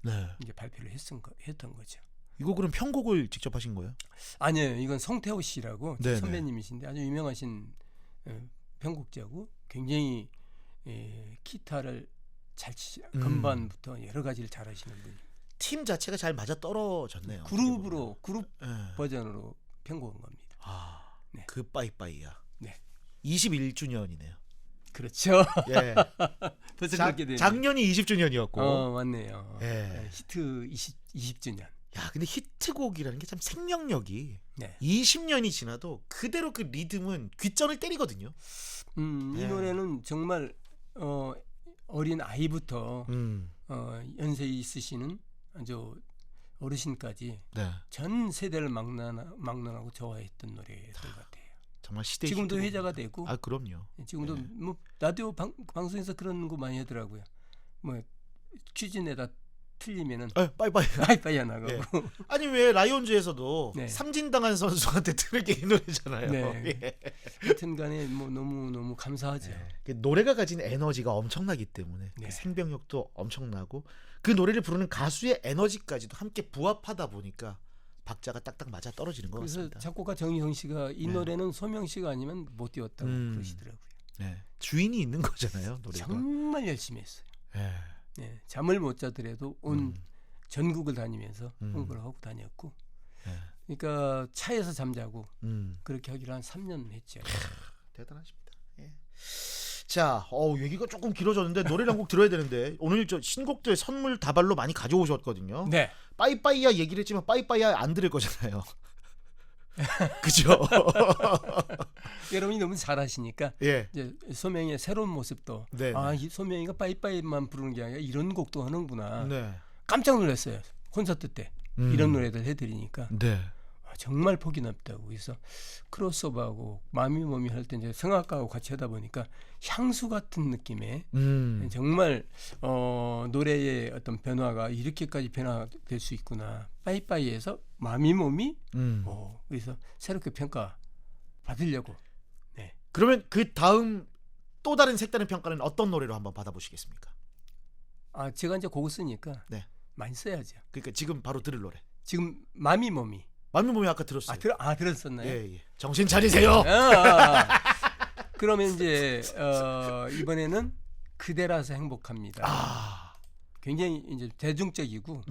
이제 발표를 했던 거죠. 이거 그럼 편곡을 직접 하신 거예요? 아니에요. 이건 성태호 씨라고 선배님이신데 아주 유명하신 편곡자고 굉장히 기타를 잘 건반부터 여러 가지를 잘하시는 분이에요. 팀 자체가 잘 맞아 떨어졌네요. 그룹 버전으로 편곡한 겁니다. 그 빠이빠이야. 네. 21주년이네요. 그렇죠. 예. 벌써 그렇게 되네요. 작년이 20주년이었고. 맞네요. 히트 20주년. 야, 근데 히트곡이라는 게 참 생명력이 20년이 지나도 그대로 그 리듬은 귓전을 때리거든요. 이 노래는 정말 어린 아이부터 연세 있으시는 아주 어르신까지 네. 전 세대를 막론하고 좋아했던 노래였던 것 같아요. 정말 시대 지금도 회자가 되고. 아 그럼요. 지금도 뭐 라디오 방송에서 그런 거 많이 하더라고요. 뭐 퀴즈 내다 틀리면은 빠이빠이 안 하고. 예. 아니 왜 라이온즈에서도 삼진당한 선수한테 틀게 이 노래잖아요. 네. 예. 하여튼간에 뭐 너무 감사하죠. 노래가 가진 에너지가 엄청나기 때문에 그 생명력도 엄청나고 그 노래를 부르는 가수의 에너지까지도 함께 부합하다 보니까 박자가 딱딱 맞아 떨어지는 것 그래서 같습니다. 작곡가 정희성 씨가 이 노래는 소명 씨가 아니면 못 띄웠다고 그러시더라고요. 주인이 있는 거잖아요. 노래가. 정말 열심히 했어요. 잠을 못 자더라도 온 전국을 다니면서 홍보를 하고 다녔고, 그러니까 차에서 잠자고 그렇게 하기로 한 3년 했죠. 대단하십니다. 예. 자, 얘기가 조금 길어졌는데 노래를 한 곡 들어야 되는데 오늘 저 신곡들 선물 다발로 많이 가져오셨거든요. 네. 빠이빠이야 얘기를 했지만 빠이빠이야 안 들을 거잖아요. 그죠? 여러분이 너무 잘하시니까 예. 이제 소명의 새로운 모습도 이 소명이가 빠이빠이만 부르는 게 아니라 이런 곡도 하는구나. 깜짝 놀랐어요. 콘서트 때 이런 노래들 해드리니까 정말 폭이 넓다고. 그래서 크로스오버하고 마미 몸이 할 때 이제 성악가하고 같이 하다 보니까 향수 같은 느낌의 정말 노래의 어떤 변화가 이렇게까지 변화될 수 있구나. 빠이빠이에서 마미 몸이 그래서 새롭게 평가 받으려고. 그러면 그 다음 또 다른 색다른 평가는 어떤 노래로 한번 받아보시겠습니까? 제가 이제 곡을 쓰니까 많이 써야죠. 그러니까 지금 바로 들을 노래. 지금 마미 몸이 아까 들었어요. 들었었나요? 예. 정신 차리세요. 그러면 이제 이번에는 그대라서 행복합니다. 굉장히 이제 대중적이고,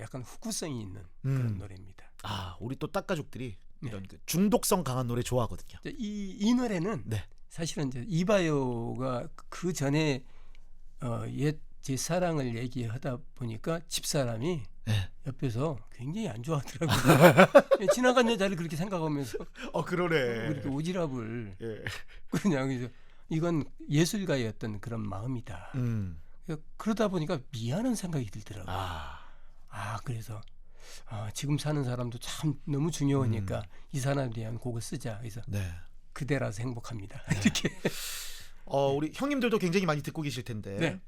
약간 후구성이 있는 그런 노래입니다. 우리 또 딱가족들이 이런 그 중독성 강한 노래 좋아하거든요. 이 노래는 사실은 이제 이바요가 그 전에 옛 제 사랑을 얘기하다 보니까 집사람이 옆에서 굉장히 안 좋아하더라고요. 지나간 여자를 그렇게 생각하면서 그러네. 그렇게 오지랖을 그냥 그래서 이건 예술가의 어떤 그런 마음이다. 그러다 보니까 미안한 생각이 들더라고요. 그래서 지금 사는 사람도 참 너무 중요하니까 이 사람에 대한 곡을 쓰자. 그래서 그대라서 행복합니다. 이렇게. 우리 형님들도 굉장히 많이 듣고 계실 텐데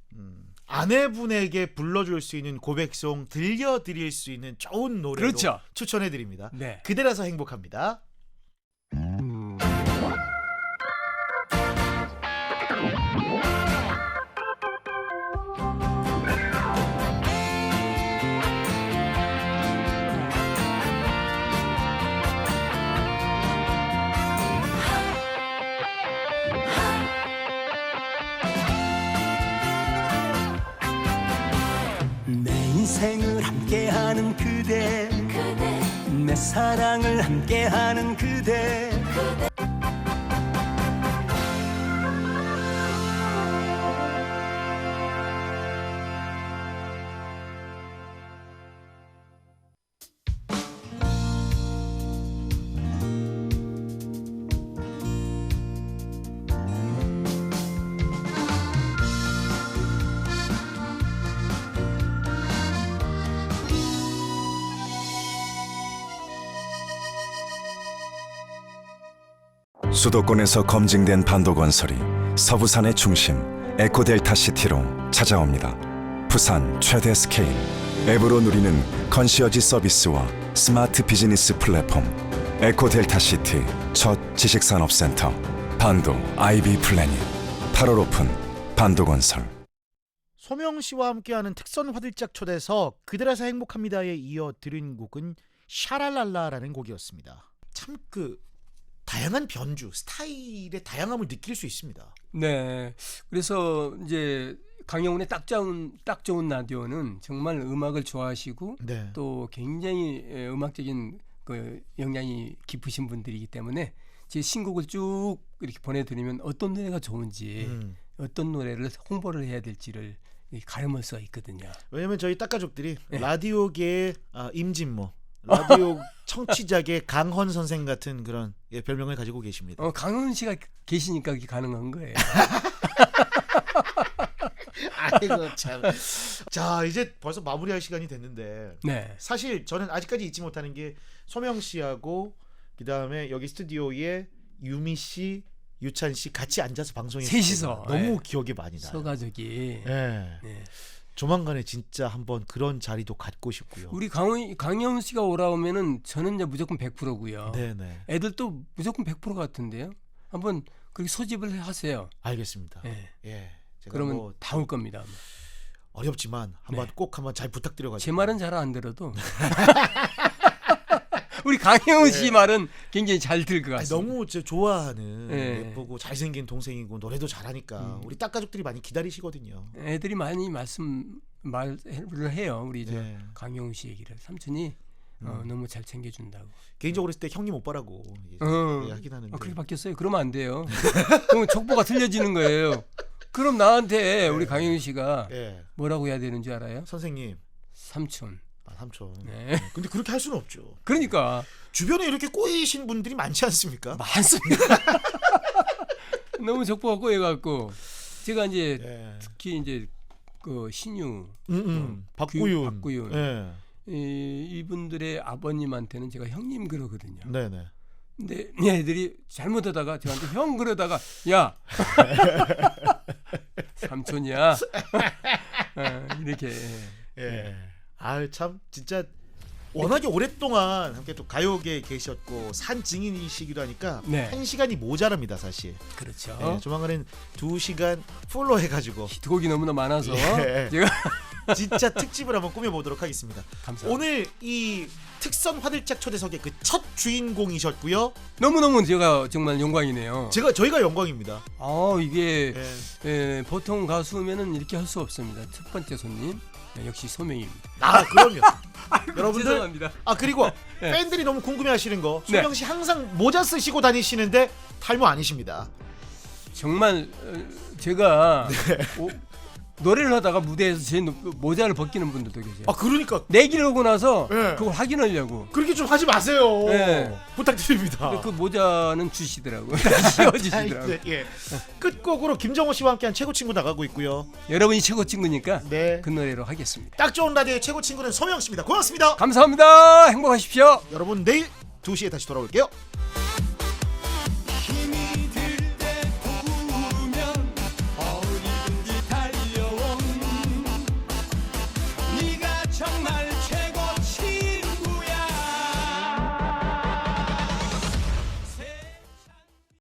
아내분에게 불러줄 수 있는 고백송 들려드릴 수 있는 좋은 노래로 추천해드립니다. 그대라서 행복합니다. 인생을 함께하는 그대, 내 사랑을 함께하는 그대. 수도권에서 검증된 반도건설이 서부산의 중심 에코델타시티로 찾아옵니다. 부산 최대 스케일 앱으로 누리는 컨시어지 서비스와 스마트 비즈니스 플랫폼 에코델타시티 첫 지식산업센터 반도 아이비 플래닝 8월 오픈 반도건설. 소명씨와 함께하는 특선 화들짝 초대석 그대라서 행복합니다에 이어 들은 곡은 샤랄랄라라는 곡이었습니다. 참 다양한 변주, 스타일의 다양함을 느낄 수 있습니다. 네, 그래서 이제 강영훈의 딱 좋은 라디오는 정말 음악을 좋아하시고 또 굉장히 음악적인 그 영향이 깊으신 분들이기 때문에 제 신곡을 쭉 이렇게 보내드리면 어떤 노래가 좋은지 어떤 노래를 홍보를 해야 될지를 가름을 써 있거든요. 왜냐하면 저희 딱가족들이 라디오계의 임진모 라디오 청취자계 강헌 선생 같은 그런 별명을 가지고 계십니다. 강헌 씨가 계시니까 그게 가능한 거예요. 아이고 참. 자 이제 벌써 마무리할 시간이 됐는데 네. 사실 저는 아직까지 잊지 못하는 게 소명 씨하고 그다음에 여기 스튜디오에 유미 씨, 유찬 씨 같이 앉아서 방송했어요. 셋이서 너무 기억에 많이 나요. 서가족이. 네. 네. 조만간에 진짜 한번 그런 자리도 갖고 싶고요. 우리 강현 씨가 오라오면은 저는 이제 무조건 100%고요. 네네. 애들도 무조건 100% 같은데요. 한번 그렇게 소집을 하세요. 알겠습니다. 네. 예. 제가 그러면 뭐 다 올 겁니다. 어렵지만 한번 꼭 한번 잘 부탁드려가지고. 제 말은 잘 안 들어도 우리 강혜원 씨 말은 굉장히 잘 들 것 같습니다. 너무 좋아하는 예쁘고 잘생긴 동생이고 노래도 잘하니까 우리 딱가족들이 많이 기다리시거든요. 애들이 많이 말을 해요. 우리 저 강혜원 씨 얘기를 삼촌이 너무 잘 챙겨준다고. 개인적으로 했을 때 형님 오빠라고 하긴 하는데. 그렇게 바뀌었어요. 그러면 안 돼요. 그럼 족보가 틀려지는 거예요. 그럼 나한테 우리 강혜원 씨가 뭐라고 해야 되는 줄 알아요? 선생님. 삼촌. 삼촌. 네. 근데 그렇게 할 수는 없죠. 그러니까 주변에 이렇게 꼬이신 분들이 많지 않습니까? 많습니다. 너무 족보가 꼬여갖고 제가 이제 특히 이제 그 신유, 박구윤, 이분들의 아버님한테는 제가 형님 그러거든요. 네네. 근데 애들이 잘못하다가 저한테 형 그러다가 야 삼촌이야 이렇게. 아 참 진짜 워낙에 오랫동안 함께 또 가요계에 계셨고 산 증인이시기도 하니까 1시간이 모자랍니다 사실. 그렇죠. 조만간엔 2시간 풀로 해가지고 히트곡이 너무나 많아서 제가 진짜 특집을 한번 꾸며보도록 하겠습니다. 감사합니다. 오늘 이 특선 화들짝 초대석의 그 첫 주인공이셨고요. 너무너무 제가 정말 영광이네요. 저희가 영광입니다. 이게 보통 가수면은 이렇게 할 수 없습니다. 첫 번째 손님 역시 소명입니다. 그럼요. 아이고, 여러분들. 죄송합니다. 그리고 팬들이 너무 궁금해하시는 거. 소명 씨 항상 모자 쓰시고 다니시는데 탈모 아니십니다. 정말 제가 노래를 하다가 무대에서 제 모자를 벗기는 분들도 계세요. 그러니까 내기를 하고 나서 그걸 확인하려고. 그렇게 좀 하지 마세요. 부탁드립니다. 그 모자는 주시더라고요. 씌워주시더라고요. 끝곡으로 김정호 씨와 함께한 최고 친구 나가고 있고요. 여러분이 최고 친구니까 그 노래로 하겠습니다. 딱 좋은 라디오의 최고 친구는 소명 씨입니다. 고맙습니다. 감사합니다. 행복하십시오. 여러분 내일 2시에 다시 돌아올게요.